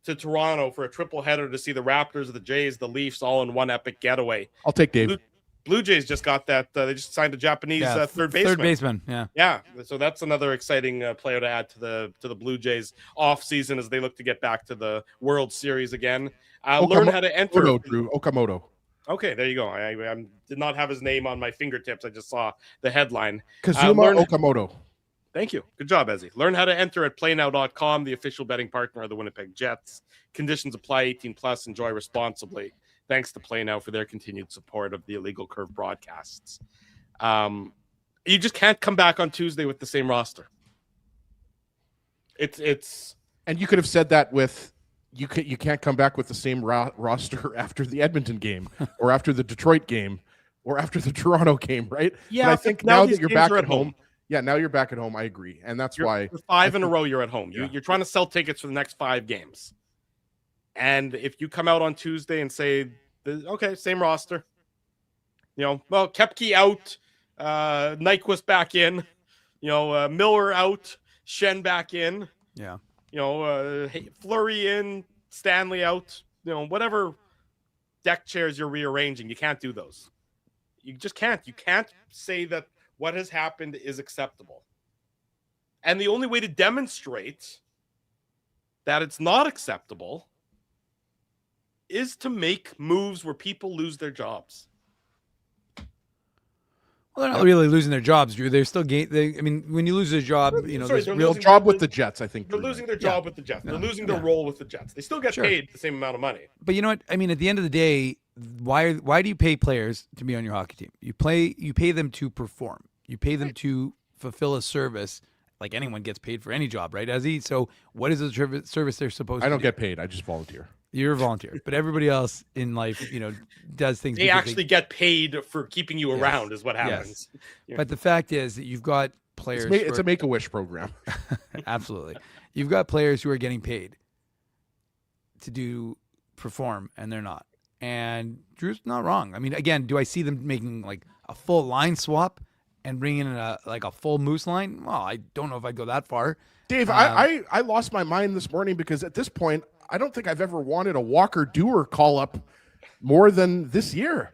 to Toronto for a triple header to see the Raptors, the Jays, the Leafs all in one epic getaway.
I'll take Dave.
Blue Jays just got that. They just signed a Japanese third baseman.
Third baseman, yeah.
Yeah, so that's another exciting player to add to the Blue Jays off season as they look to get back to the World Series again. Learn how to enter.
Okamoto.
Okay, there you go. I did not have his name on my fingertips. I just saw the headline.
Kazuma Okamoto.
Thank you. Good job, Ezzy. Learn how to enter at playnow.com, the official betting partner of the Winnipeg Jets. Conditions apply, 18+. Enjoy responsibly. Thanks to Play Now for their continued support of the Illegal Curve broadcasts. You just can't come back on Tuesday with the same roster. It's
and you could have said that with you can't come back with the same roster after the Edmonton game or after the Detroit game or after the Toronto game, right?
Yeah,
but I think now that you're back at home. Yeah, now you're back at home. I agree, and that's why
for 5 in a row you're at home. Yeah. You're trying to sell tickets for the next 5 games. And if you come out on Tuesday and say, okay, same roster, Kepke out, Nyquist back in, Miller out, Shen back in, Fleury in, Stanley out, whatever deck chairs you're rearranging, you can't do those. You just can't. You can't say that what has happened is acceptable. And the only way to demonstrate that it's not acceptable is to make moves where people lose their jobs.
Well, they're not really losing their jobs, Drew. They're still when you lose a job,
there's real job with the Jets. I think
they're losing their job with the Jets. They're losing their role with the Jets. They still get paid the same amount of money.
But you know what? I mean, at the end of the day, why do you pay players to be on your hockey team? You pay them to perform. You pay them to fulfill a service. Like anyone gets paid for any job, right, Ezzy? So what is the service they're supposed to do?
I don't get paid. I just volunteer.
You're a volunteer, but everybody else in life, does things.
They actually get paid for keeping you around, is what happens.
Yes. But the fact is that you've got players.
It's a Make-A-Wish program.
Absolutely, you've got players who are getting paid to perform, and they're not. And Drew's not wrong. I mean, again, do I see them making like a full line swap and bringing in a full Moose line? Well, I don't know if I'd go that far.
Dave, I lost my mind this morning because at this point, I don't think I've ever wanted a Walker Doer call up more than this year.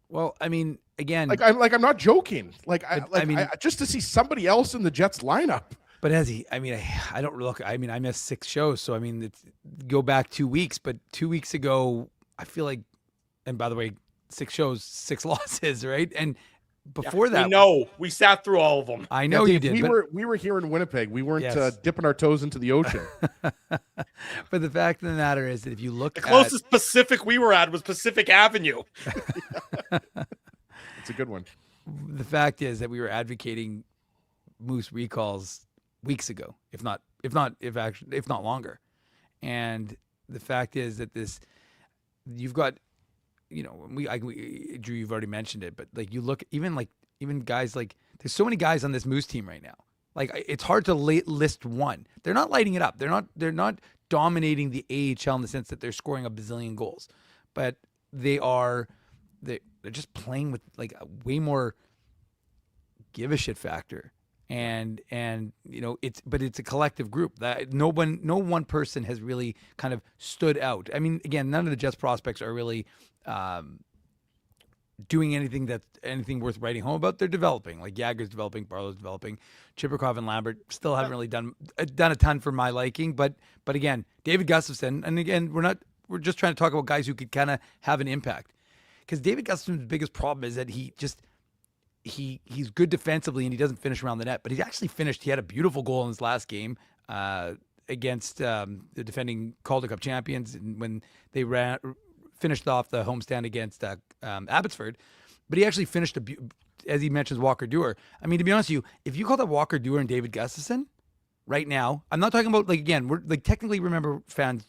Well, I mean, again,
I'm not joking.
I mean,
Just to see somebody else in the Jets lineup.
but I don't look. I mean, I missed 6 shows, so I mean, go back 2 weeks. But 2 weeks ago, I feel like, and by the way, 6 shows, 6 losses, right? And before that,
we sat through all of them.
I know you did.
We were here in Winnipeg. We weren't dipping our toes into the ocean.
But the fact of the matter is that if you look,
the closest Pacific we were at was Pacific Avenue.
It's a good one.
The fact is that we were advocating Moose recalls weeks ago, if not longer. And the fact is that you've got, Drew, you've already mentioned it, but like you look, even guys like, there's so many guys on this Moose team right now. Like it's hard to list one. They're not lighting it up. They're not dominating the AHL in the sense that they're scoring a bazillion goals, but they're just playing with like a way more give a shit factor. And it's a collective group that no one person has really kind of stood out. I mean, again, none of the Jets prospects are really doing anything worth writing home about. They're developing. Like Jagger's developing, Barlow's developing, Chiprikov and Lambert still haven't really done a ton for my liking. But again, David Gustafsson, and again, we're just trying to talk about guys who could kind of have an impact. Because David Gustafsson's biggest problem is that he's good defensively and he doesn't finish around the net, but he actually finished. He had a beautiful goal in his last game against the defending Calder Cup champions when they finished off the homestand against Abbotsford. But he actually finished, as he mentions, Walker Doer. I mean, to be honest with you, if you call that Walker Doer and David Gustafsson right now, I'm not talking about, like, again, we're like, technically, remember, fans,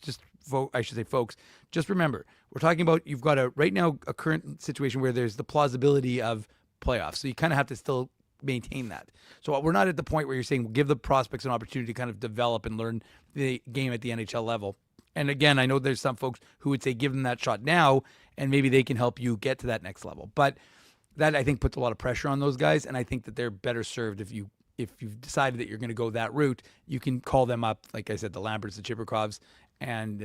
folks, just remember, we're talking about, you've got right now a current situation where there's the plausibility of playoffs. So you kind of have to still maintain that. So we're not at the point where you're saying give the prospects an opportunity to kind of develop and learn the game at the NHL level. And again, I know there's some folks who would say give them that shot now and maybe they can help you get to that next level. But that, I think, puts a lot of pressure on those guys, and I think that they're better served if you've decided that you're going to go that route. You can call them up, like I said, the Lamberts, the Chiprikovs, and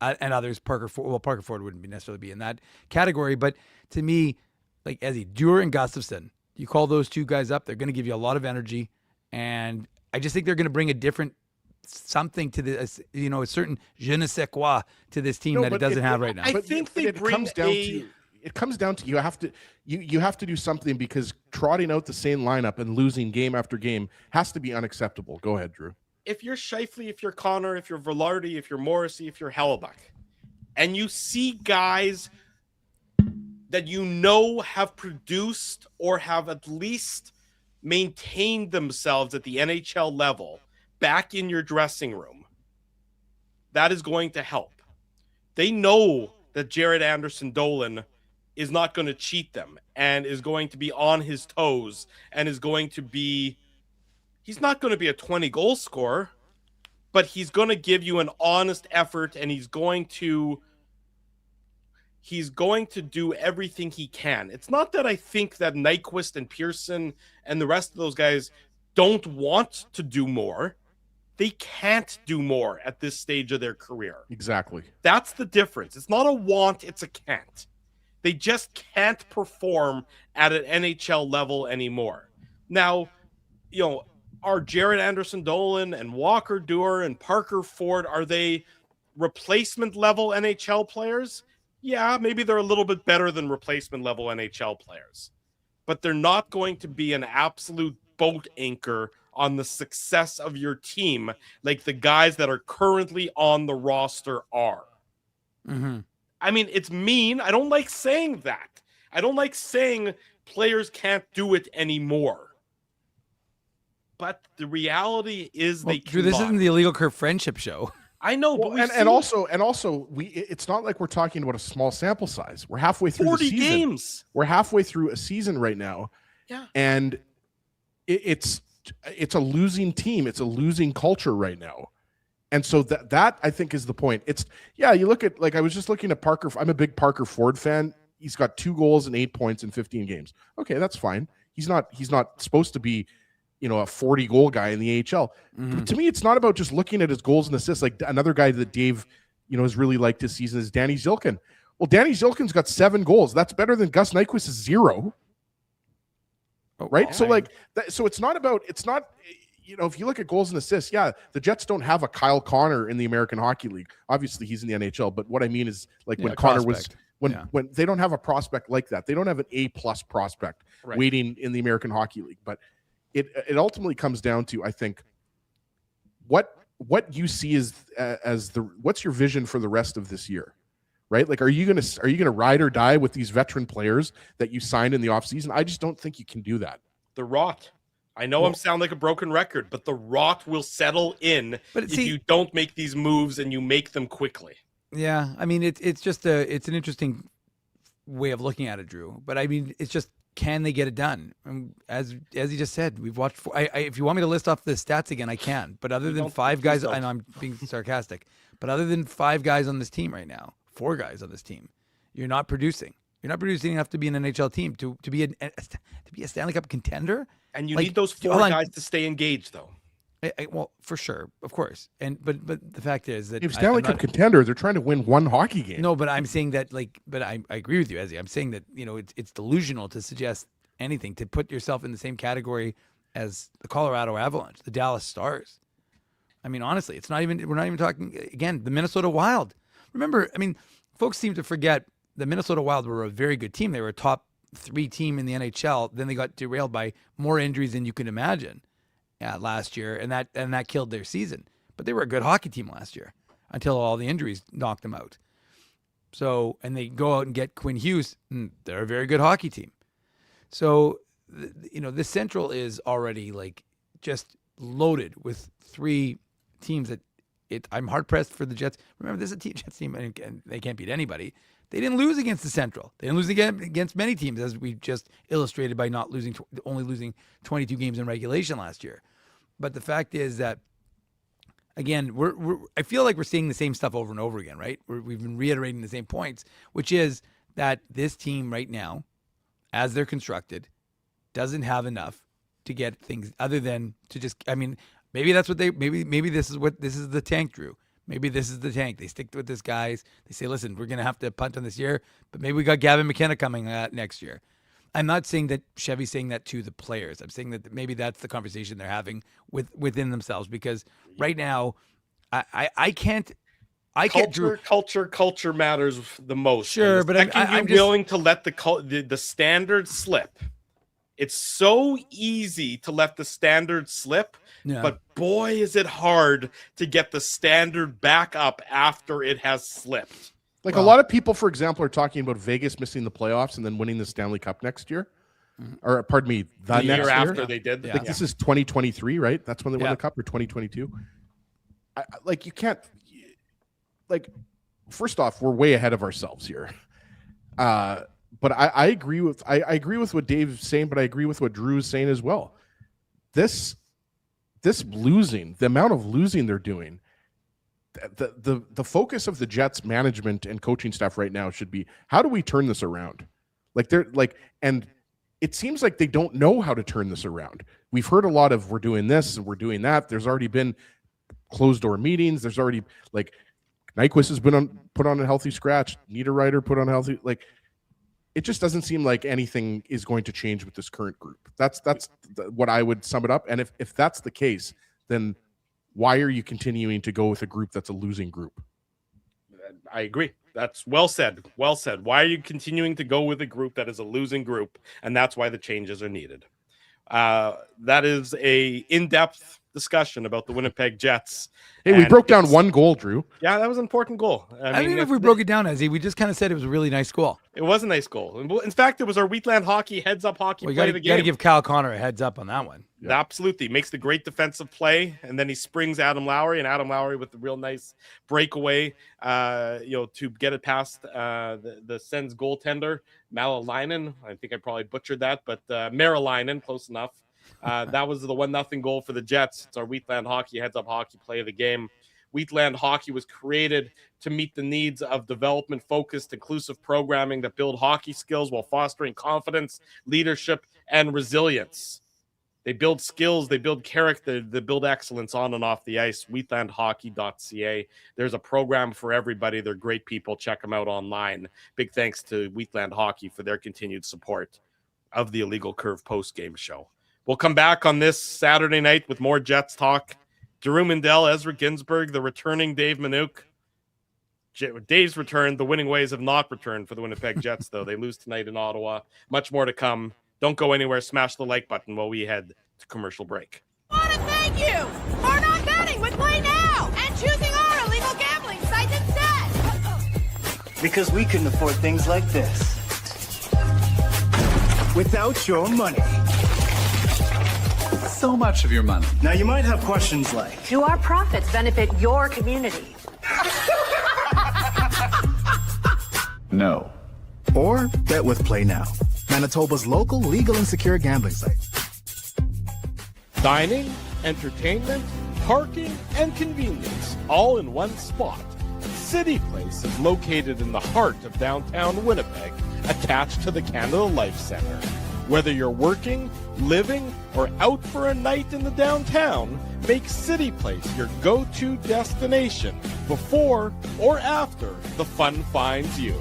others. Parker Ford wouldn't necessarily be in that category, but to me, like Ezzy, Doer and Gustafsson, you call those two guys up, they're going to give you a lot of energy, and I just think they're going to bring a different something to this, a certain je ne sais quoi to this team that it doesn't have right now.
I think it
comes down to you have to do something, because trotting out the same lineup and losing game after game has to be unacceptable. Go ahead, Drew.
If you're Scheifele, if you're Connor, if you're Velarde, if you're Morrissey, if you're Hellebuck, and you see guys that have produced or have at least maintained themselves at the NHL level back in your dressing room, that is going to help. They know that Jared Anderson-Dolan is not going to cheat them and is going to be on his toes and is going to be, he's not going to be a 20-goal scorer, but he's going to give you an honest effort, and he's going to do everything he can. It's not that I think that Nyquist and Pearson and the rest of those guys don't want to do more. They can't do more at this stage of their career.
Exactly. That's
the difference. It's not a want, it's a can't. They just can't perform at an NHL level anymore. Now, are Jared Anderson-Dolan and Walker Doer and Parker Ford, are they replacement level NHL players? Yeah, maybe they're a little bit better than replacement level NHL players, but they're not going to be an absolute boat anchor on the success of your team like the guys that are currently on the roster are.
Mm-hmm.
I mean, it's mean. I don't like saying that. I don't like saying players can't do it anymore. But the reality is they cannot.
Drew, this isn't the Illegal Curve Friendship Show.
I know, but
it's not like we're talking about a small sample size. We're halfway through
40
the season.
games.
We're halfway through a season right now.
Yeah.
And it's a losing team. It's a losing culture right now. And so that I think is the point. You look at, like, I was just looking at Parker. I'm a big Parker Ford fan. He's got 2 goals and 8 points in 15 games. Okay, that's fine. He's not supposed to be, a 40-goal guy in the AHL.
Mm-hmm.
But to me, it's not about just looking at his goals and assists. Like another guy that Dave has really liked his season is Danny Zilkin. Well, Danny Zilkin's got 7 goals. That's better than Gus Nyquist's 0. Right? So like that, so it's not, if you look at goals and assists, yeah, the Jets don't have a Kyle Connor in the American Hockey League. Obviously he's in the NHL, but what I mean is like when Connor
prospect.
when they don't have a prospect like that. They don't have an A+ prospect waiting in the American Hockey League. But it ultimately comes down to, I think, what you see what's your vision for the rest of this year? Right? Like, are you gonna ride or die with these veteran players that you signed in the offseason? I just don't think you can do that.
The rot. I know I'm sound like a broken record, but the rot will settle in if you don't make these moves and you make them quickly.
Yeah, I mean it's just it's an interesting way of looking at it, Drew. But I mean, it's just, can they get it done? As you just said, we've watched. If you want me to list off the stats again, I can. But other than 5 guys, and I'm being sarcastic, but other than 5 guys on this team right now, 4 guys on this team, you're not producing. You're not producing enough to be an NHL team to be a Stanley Cup contender.
And you need those 4 guys to stay engaged, though.
Well, for sure, of course. But the fact is that
if Stanley Cup contender, they're trying to win 1 hockey game.
No, but I'm saying that, but I agree with you, Ezzy. I'm saying that it's delusional to suggest anything, to put yourself in the same category as the Colorado Avalanche, the Dallas Stars. I mean, honestly, we're not even talking again the Minnesota Wild. Remember, I mean, folks seem to forget the Minnesota Wild were a very good team. They were a top 3 team in the NHL. Then they got derailed by more injuries than you can imagine last year, and that killed their season. But they were a good hockey team last year until all the injuries knocked them out. So, and they go out and get Quinn Hughes, and they're a very good hockey team. So, the Central is already like just loaded with 3 teams that I'm hard pressed for the Jets. Remember, this is a Jets team, and they can't beat anybody. They didn't lose against the Central. They didn't lose against many teams, as we just illustrated by only losing 22 games in regulation last year. But the fact is that, again, I feel like we're seeing the same stuff over and over again, right? We've been reiterating the same points, which is that this team right now, as they're constructed, doesn't have enough to get things other than to just. I mean, maybe that's what maybe this is the tank, Drew. Maybe this is the tank. They stick with this guys. They say, listen, we're going to have to punt on this year, but maybe we got Gavin McKenna coming next year. I'm not saying that Chevy's saying that to the players. I'm saying that maybe that's the conversation they're having within themselves, because right now I can't.
Culture matters the most.
Sure, but
I'm willing to let the standard slip. It's so easy to let the standard slip, but boy, is it hard to get the standard back up after it has slipped.
Like a lot of people, for example, are talking about Vegas missing the playoffs and then winning the Stanley Cup next year. Or pardon me,
the year after they did.
Like this is 2023, right? That's when they won the Cup, or 2022. You can't. Like, first off, we're way ahead of ourselves here. But I agree with what Dave's saying, but I agree with what Drew's saying as well. This losing, the amount of losing they're doing, the focus of the Jets management and coaching staff right now should be, how do we turn this around? And it seems like they don't know how to turn this around. We've heard a lot of, we're doing this and we're doing that. There's already been closed door meetings. There's already Nyquist has been put on a healthy scratch. Niederreiter put on a healthy, it just doesn't seem like anything is going to change with this current group. That's what I would sum it up. And if that's the case, then why are you continuing to go with a group that's a losing group?
I agree. That's well said. Well said. Why are you continuing to go with a group that is a losing group? And that's why the changes are needed. That is a in-depth discussion about the Winnipeg Jets.
Hey, we broke down 1 goal, Drew.
Yeah, that was an important goal.
I mean, if we broke it down, Ezzy, we just kind of said it was a really nice goal.
It was a nice goal. In fact, it was our Wheatland Hockey heads-up hockey play of the game.
You got to give Kyle Connor a heads up on that one.
Yeah. Absolutely. Makes the great defensive play, and then he springs Adam Lowry, and Adam Lowry with the real nice breakaway, to get it past the Sens goaltender, Malalainen. I think I probably butchered that, but Maralainen, close enough. That was the 1-0 goal for the Jets. It's our Wheatland Hockey heads-up hockey play of the game. Wheatland Hockey was created to meet the needs of development-focused, inclusive programming that build hockey skills while fostering confidence, leadership, and resilience. They build skills, they build character, they build excellence on and off the ice. Wheatlandhockey.ca. There's a program for everybody. They're great people. Check them out online. Big thanks to Wheatland Hockey for their continued support of the Illegal Curve post-game show. We'll come back on this Saturday night with more Jets talk. Drew Mindell, Ezra Ginsburg, the returning Dave Manouk. Dave's returned. The winning ways have not returned for the Winnipeg Jets, though. They lose tonight in Ottawa. Much more to come. Don't go anywhere. Smash the like button while we head to commercial break.
I want to thank you for not betting with Play Now and choosing our illegal gambling site instead.
Because we couldn't afford things like this without your money.
So much of your money.
Now you might have questions like,
Do our profits benefit your community?
No.
or bet with Play Now, Manitoba's local legal and secure gambling site.
Dining, entertainment, parking, and convenience, all in one spot. City Place is located in the heart of downtown Winnipeg, attached to the Canada Life Centre. Whether you're working, living, or out for a night in the downtown, make City Place your go-to destination before or after the fun finds you.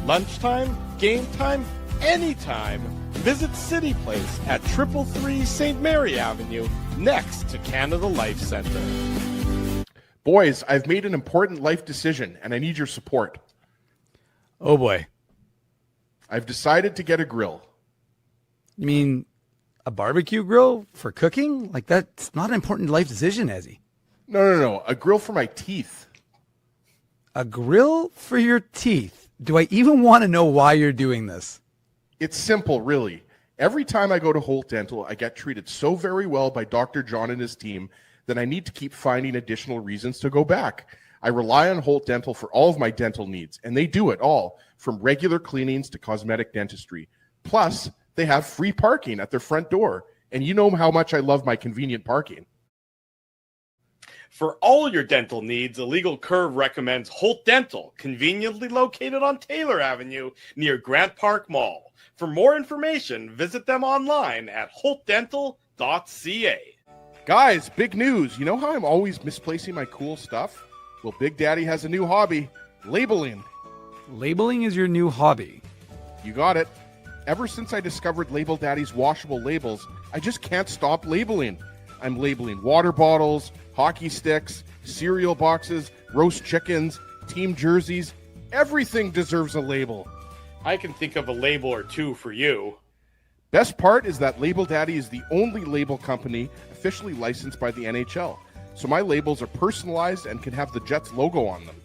Lunchtime, game time, anytime. Visit City Place at 333 St. Mary Avenue, next to Canada Life Centre.
Boys, I've made an important life decision, and I need your support.
Oh boy.
I've decided to get a grill.
You mean a barbecue grill for cooking? Like, that's not an important life decision, Ezzy.
No. A grill for my teeth.
A grill for your teeth? Do I even want to know why you're doing this?
It's simple, really. Every time I go to Holt Dental, I get treated so very well by Dr. John and his team that I need to keep finding additional reasons to go back. I rely on Holt Dental for all of my dental needs, and they do it all, from regular cleanings to cosmetic dentistry. Plus, they have free parking at their front door, and you know how much I love my convenient parking.
For all your dental needs, Illegal Curve recommends Holt Dental, conveniently located on Taylor Avenue near Grant Park Mall. For more information, visit them online at holtdental.ca.
Guys, big news. You know how I'm always misplacing my cool stuff? Well, Big Daddy has a new hobby, labeling.
Labeling is your new hobby.
You got it. Ever since I discovered Label Daddy's washable labels, I just can't stop labeling. I'm labeling water bottles, hockey sticks, cereal boxes, roast chickens, team jerseys. Everything deserves a label.
I can think of a label or two for you.
Best part is that Label Daddy is the only label company officially licensed by the NHL. So my labels are personalized and can have the Jets logo on them.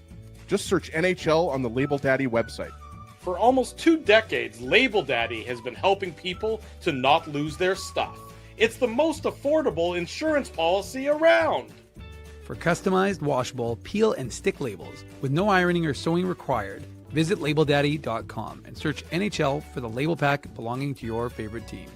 Just search NHL on the Label Daddy website.
For almost 2 decades, Label Daddy has been helping people to not lose their stuff. It's the most affordable insurance policy around.
For customized, washable, peel and stick labels with no ironing or sewing required, visit labeldaddy.com and search NHL for the label pack belonging to your favorite team.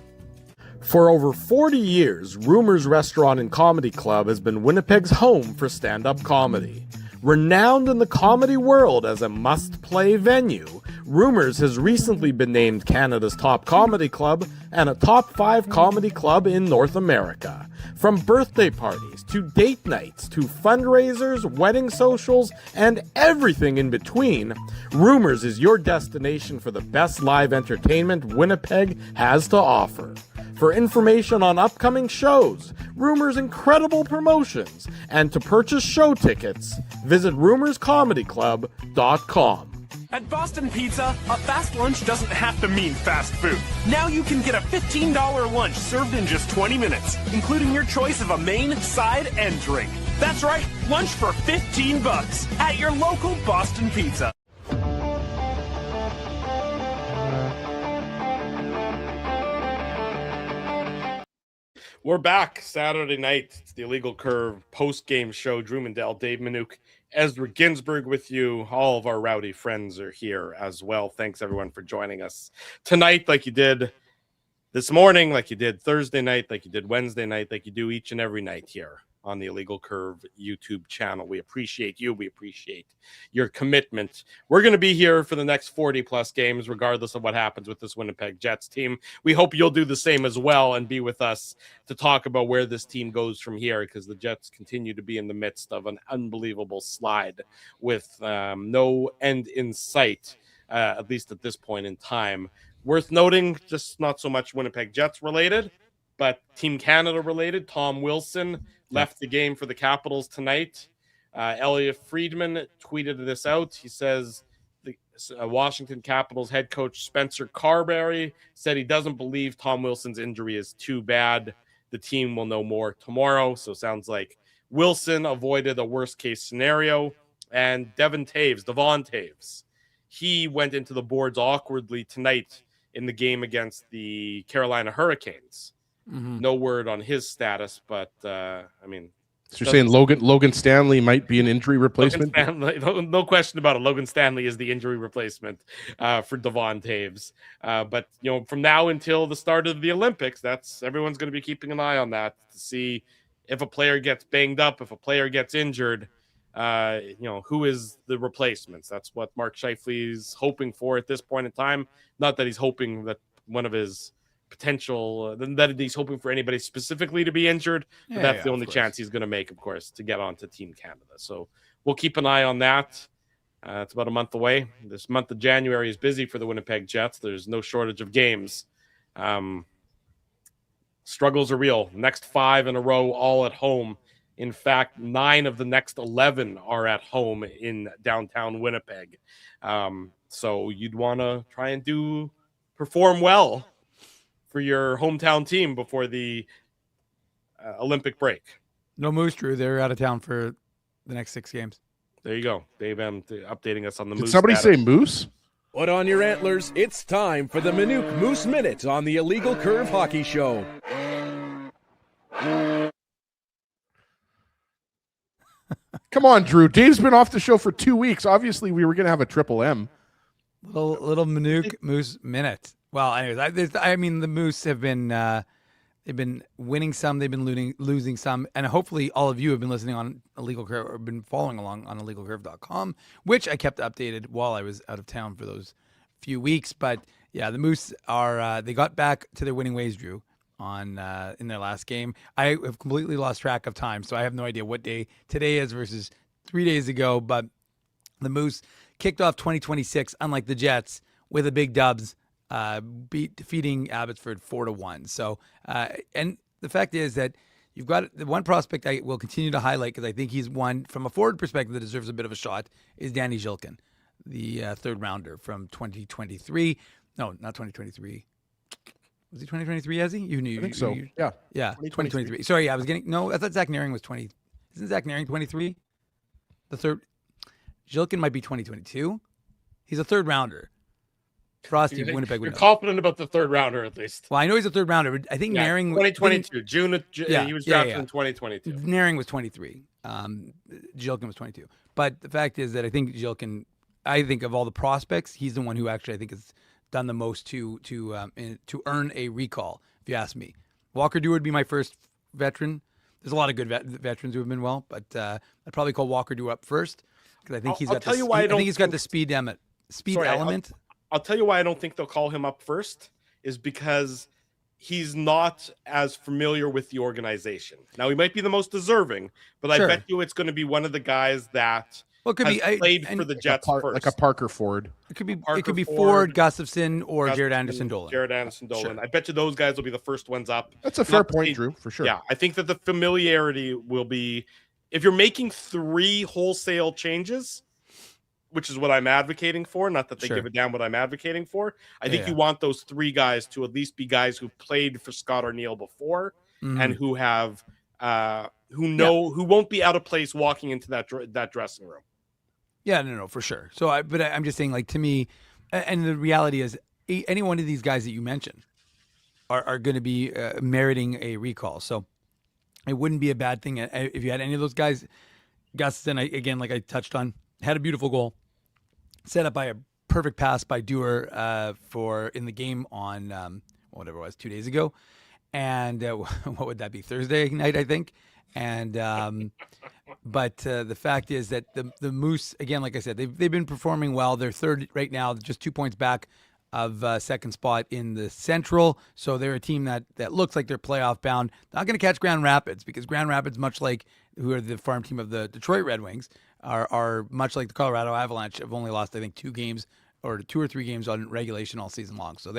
For over 40 years, Rumors Restaurant and Comedy Club has been Winnipeg's home for stand-up comedy. Renowned in the comedy world as a must-play venue, Rumors has recently been named Canada's top comedy club and a top 5 comedy club in North America. From birthday parties to date nights to fundraisers, wedding socials, and everything in between, Rumors is your destination for the best live entertainment Winnipeg has to offer. For information on upcoming shows, Rumors' incredible promotions, and to purchase show tickets, visit rumorscomedyclub.com.
At Boston Pizza, a fast lunch doesn't have to mean fast food. Now you can get a $15 lunch served in just 20 minutes, including your choice of a main, side, and drink. That's right, lunch for $15 at your local Boston Pizza.
We're back Saturday night. It's the Illegal Curve post-game show. Drew Mindell, Dave Manouk, Ezra Ginsburg with you. All of our rowdy friends are here as well. Thanks, everyone, for joining us tonight, like you did this morning, like you did Thursday night, like you did Wednesday night, like you do each and every night here on the Illegal Curve YouTube channel. We appreciate you. We appreciate your commitment. We're going to be here for the next 40 plus games, regardless of what happens with this Winnipeg Jets team. We hope you'll do the same as well and be with us to talk about where this team goes from here, because the Jets continue to be in the midst of an unbelievable slide with no end in sight, at least at this point in time. Worth noting, just not so much Winnipeg Jets related, but Team Canada related. Tom Wilson left the game for the Capitals tonight. Elliot Friedman tweeted this out. He says the Washington Capitals head coach Spencer Carberry said he doesn't believe Tom Wilson's injury is too bad. The team will know more tomorrow. So sounds like Wilson avoided a worst case scenario. And Devon Taves, he went into the boards awkwardly tonight in the game against the Carolina Hurricanes. No word on his status, but so
you're saying Logan Stanley might be an injury replacement?
No question about it. Logan Stanley is the injury replacement for Devon Taves. But from now until the start of the Olympics, everyone's going to be keeping an eye on that to see if a player gets banged up, if a player gets injured. Who is the replacements? That's what Mark Scheifele's hoping for at this point in time. Not that he's hoping that one of his potential, that he's hoping for anybody specifically to be injured, but that's the only chance he's going to make, of course, to get onto Team Canada. So we'll keep an eye on that. It's about a month away. This month of January is busy for the Winnipeg Jets. There's no shortage of games. Struggles are real. Next 5 in a row, all at home. In fact, 9 of the next 11 are at home in downtown Winnipeg. So you'd want to try and perform well for your hometown team before the Olympic break.
No Moose, Drew. They're out of town for the next 6 games.
There you go. Dave M updating us on the Moose.
Did somebody say Moose?
Put on your antlers. It's time for the Minuk Moose Minute on the Illegal Curve Hockey Show.
Come on, Drew. Dave's been off the show for 2 weeks. Obviously, we were going to have a triple M.
Little Minuk Moose Minute. Well, anyways, the Moose have been they've been winning some, they've been losing some, and hopefully all of you have been listening on Illegal Curve or been following along on illegalcurve.com, which I kept updated while I was out of town for those few weeks. But yeah, the Moose are they got back to their winning ways, Drew, on in their last game. I have completely lost track of time, so I have no idea what day today is versus 3 days ago. But the Moose kicked off 2026, unlike the Jets, with a big dubs. Defeating Abbotsford 4-1. So, and the fact is that you've got the one prospect I will continue to highlight because I think he's one from a forward perspective that deserves a bit of a shot is Danny Zhilkin, the third rounder from 2023. No, not 2023. Was he 2023, Ezzy? You knew.
I think so. Yeah.
2023. Sorry, I thought Zach Naring was 20. Isn't Zach Naring 23? The third. Zhilkin might be 2022. He's a third rounder. Frosty, Winnipeg.
You're confident about the third rounder, at least.
Well, I know he's a third rounder, but I think Naring
2022. He was drafted in 2022.
Naring was 23. Zhilkin was 22. But the fact is that I think Zhilkin, of all the prospects, he's the one who actually I think has done the most to earn a recall, if you ask me. Walker Dewar would be my first veteran. There's a lot of good veterans who have been well, but I'd probably call Walker Dewar up first because I think he's got the speed element.
I'll tell you why I don't think they'll call him up first is because he's not as familiar with the organization. Now, he might be the most deserving, but I bet you it's going to be one of the guys that played for the Jets first.
Like a Parker Ford.
It could be Ford, Gustafson, or Jared Anderson Dolan.
Sure. I bet you those guys will be the first ones up.
That's a fair point, Drew, for sure.
Yeah, I think that the familiarity will be if you're making 3 wholesale changes, which is what I'm advocating for. Not that they give a damn what I'm advocating for. I think you want those 3 guys to at least be guys who played for Scott Arniel before and who have who won't be out of place walking into that dressing room.
Yeah, no, for sure. So, I'm just saying, like, to me, and the reality is, any one of these guys that you mentioned are going to be meriting a recall. So, it wouldn't be a bad thing if you had any of those guys. Gustin, again, like I touched on, had a beautiful goal. Set up by a perfect pass by Dewar in the game on whatever it was 2 days ago, and what would that be? Thursday night, I think. And but the fact is that the Moose, again, like I said, they've been performing well. They're third right now, just 2 points back of second spot in the Central. So they're a team that looks like they're playoff bound. Not going to catch Grand Rapids, because Grand Rapids, much like who are the farm team of the Detroit Red Wings, are much like the Colorado Avalanche, have only lost, I think, 2 games or 2 or 3 games on regulation all season long. So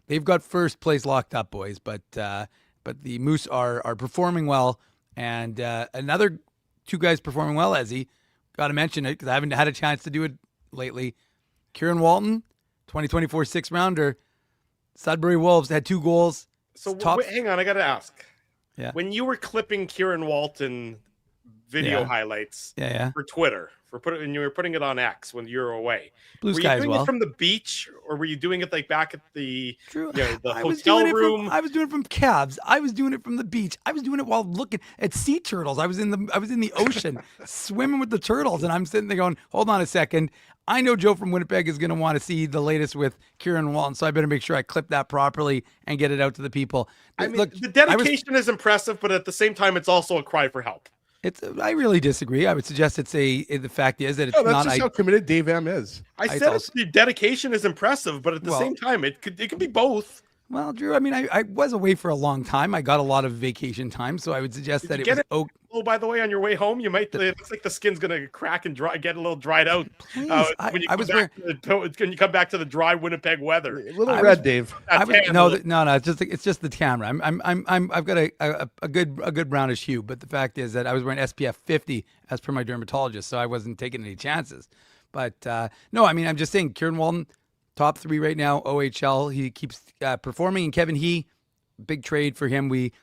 they've got first place locked up, boys. But the Moose are performing well. And another 2 guys performing well, Ezzy, got to mention it because I haven't had a chance to do it lately. Kieran Walton, 2024 6th rounder, Sudbury Wolves, had 2 goals.
So wait, hang on, I got to ask.
Yeah.
When you were clipping Kieran Walton video highlights for Twitter, and you were putting it on X when you were away,
Blue
were
Sky
you doing
as well.
it from the beach, or were you doing it like back at the the
I was
hotel
doing it
room?
I was doing it from cabs. I was doing it from the beach. I was doing it while looking at sea turtles. I was in the ocean swimming with the turtles, and I'm sitting there going, "Hold on a second. I know Joe from Winnipeg is going to want to see the latest with Kieran Walton, so I better make sure I clip that properly and get it out to the people."
I mean, the dedication is impressive, but at the same time, it's also a cry for help.
I really disagree. I would suggest the fact is that it's
that's
not.
Just how committed Dave M is.
I said the dedication is impressive, but at the same time, it could be both.
Well, Drew, I mean, I was away for a long time. I got a lot of vacation time, so I would suggest that it was.
Oh, by the way, on your way home, you might. It looks like the skin's gonna crack and get a little dried out.
Please,
when you come back to the dry Winnipeg weather.
A little red, Dave.
No. It's just the camera. I've got a good brownish hue, but the fact is that I was wearing SPF 50 as per my dermatologist, so I wasn't taking any chances. But no, I mean, I'm just saying, Kieran Walton, top 3 right now, OHL. He keeps performing, and Kevin He, big trade for him. We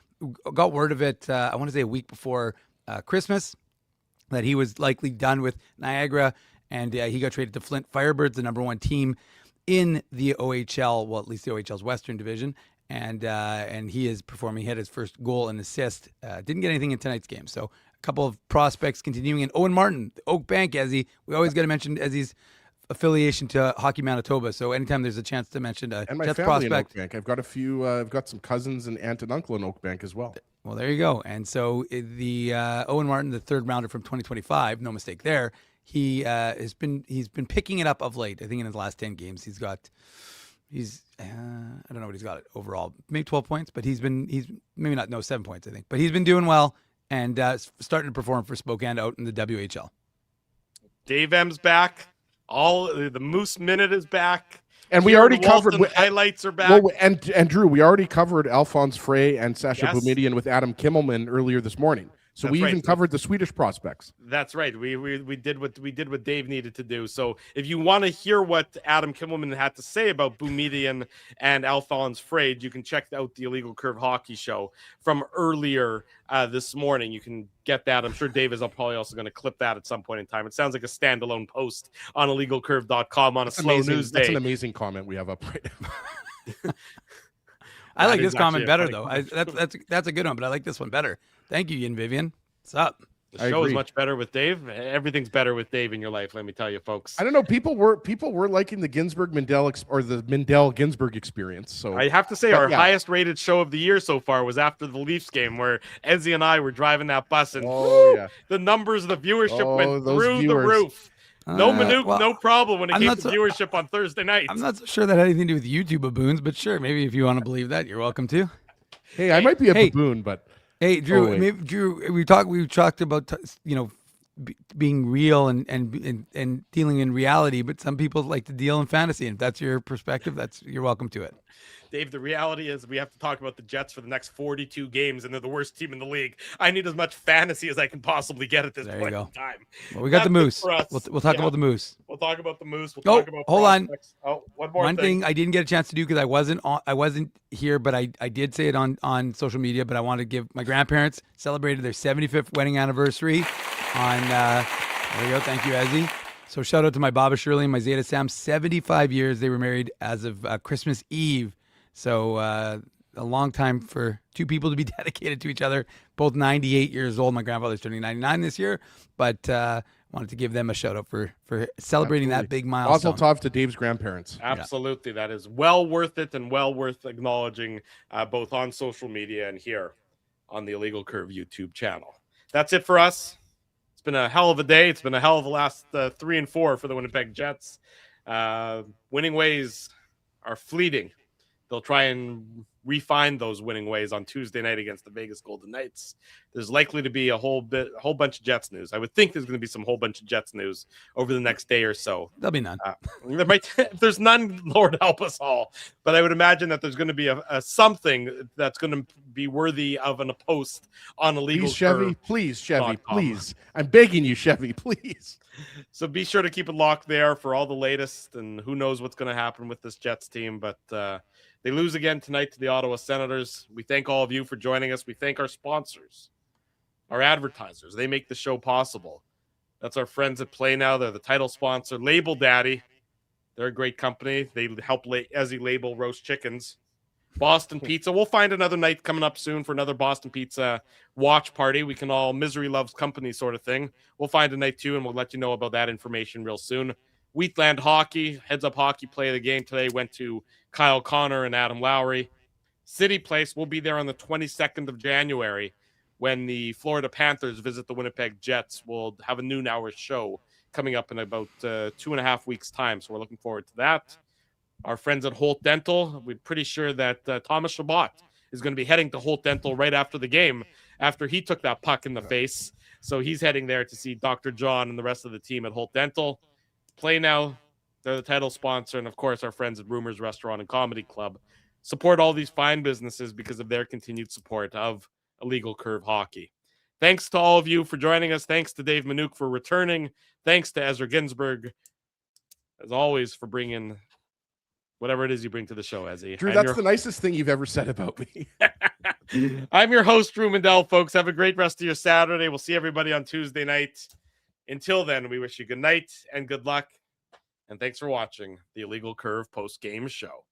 got word of it, I want to say a week before Christmas, that he was likely done with Niagara, and he got traded to Flint Firebirds, the number 1 team in the OHL, well, at least the OHL's Western Division, and he is performing. He had his first goal and assist. Didn't get anything in tonight's game, so a couple of prospects continuing. And Owen Martin, Oak Bank, Ezzy. We always got to mention Ezzy's affiliation to Hockey Manitoba, so anytime there's a chance to mention a
and my
Jets
family
prospect,
in Oak Bank. I've got a few. I've got some cousins and aunt and uncle in Oak Bank as well.
Well, there you go. And so the Owen Martin, the 3rd rounder from 2025, no mistake there. He's been picking it up of late. I think in his last 10 games, I don't know what he's got overall, maybe 12 points, but he's maybe not 7 points, I think, but he's been doing well and starting to perform for Spokane out in the WHL.
Dave M's back. All the Moose Minute is back.
And we already covered
highlights are back.
Well, and Drew, we already covered Alphonse Frey and Sasha Boumedian with Adam Kimmelman earlier this morning. So we even covered the Swedish prospects.
That's right. We did what Dave needed to do. So if you want to hear what Adam Kimmelman had to say about Boumedian and Alphonse Frey, you can check out the Illegal Curve Hockey Show from earlier this morning. You can get that. I'm sure Dave is probably also going to clip that at some point in time. It sounds like a standalone post on illegalcurve.com on a slow news day.
That's an amazing comment we have up right now.
I like this comment better, though. That's a good one, but I like this one better. Thank you, Yin Vivian. What's up?
The show is much better with Dave. Everything's better with Dave in your life, let me tell you, folks.
I don't know. People were liking the Ginsburg Mindell or the Mindell Ginsburg experience. So
I have to say, our highest rated show of the year so far was after the Leafs game, where Ezzy and I were driving that bus, and the numbers of the viewership went through the roof. No Manuk, no problem when it came to viewership on Thursday night.
I'm not so sure that had anything to do with YouTube baboons, but sure, maybe if you want to believe that, you're welcome to.
Hey, I might be a baboon, but
hey, Drew, Drew, we talked about being real and dealing in reality, but some people like to deal in fantasy, and if that's your perspective, you're welcome to it.
Dave, the reality is we have to talk about the Jets for the next 42 games, and they're the worst team in the league. I need as much fantasy as I can possibly get at this point in time.
Well, we got the Moose. We'll talk about the Moose.
We'll talk about the Moose. We'll talk about
hold
prospects.
on.
One
thing I didn't get a chance to do because I wasn't here, but I did say it on social media. But I want to give my grandparents celebrated their 75th wedding anniversary on. There we go. Thank you, Ezzy. So shout out to my Baba Shirley and my Zeta Sam. 75 years they were married as of Christmas Eve. So a long time for 2 people to be dedicated to each other, both 98 years old. My grandfather's turning 99 this year, but wanted to give them a shout out for celebrating that big
Mazel
milestone.
tov to Dave's grandparents.
Absolutely. That is well worth it and well worth acknowledging both on social media and here on the Illegal Curve YouTube channel. That's it for us. It's been a hell of a day. It's been a hell of the last 3 and 4 for the Winnipeg Jets. Winning ways are fleeting. They'll try and refine those winning ways on Tuesday night against the Vegas Golden Knights. There's likely to be a whole bunch of Jets news. I would think there's going to be some whole bunch of Jets news over the next day or so.
There'll be none.
If there's none, Lord help us all. But I would imagine that there's going to be a something that's going to be worthy of a post on Illegal
Please, Chevy.
Curve.
Please, Chevy. Please. I'm begging you, Chevy. Please.
So be sure to keep it locked there for all the latest, and who knows what's going to happen with this Jets team. But they lose again tonight to the Ottawa Senators. We thank all of you for joining us. We thank our sponsors, our advertisers. They make the show possible. That's our friends at Play Now. They're the title sponsor. Label Daddy. They're a great company. They help Ezzy label roast chickens. Boston Pizza. We'll find another night coming up soon for another Boston Pizza watch party. We can all misery loves company sort of thing. We'll find a night too, and we'll let you know about that information real soon. Wheatland Hockey, Heads Up Hockey play of the game today went to Kyle Connor and Adam Lowry. City Place will be there on the 22nd of January when the Florida Panthers visit the Winnipeg Jets. We'll have a noon hour show coming up in about 2.5 weeks' time, so we're looking forward to that. Our friends at Holt Dental, we're pretty sure that Thomas Chabot is going to be heading to Holt Dental right after the game, after he took that puck in the face. So he's heading there to see Dr. John and the rest of the team at Holt Dental. Play Now, they're the title sponsor, and of course our friends at Rumors Restaurant and Comedy Club. Support all these fine businesses because of their continued support of Illegal Curve Hockey. Thanks to all of you for joining us. Thanks to Dave Manouk for returning. Thanks to Ezra Ginsburg, as always, for bringing whatever it is you bring to the show, Ezzy.
Drew, that's the nicest thing you've ever said about me.
I'm your host, Drew Mandel, folks. Have a great rest of your Saturday. We'll see everybody on Tuesday night. Until then, we wish you good night and good luck. And thanks for watching the Illegal Curve post-game show.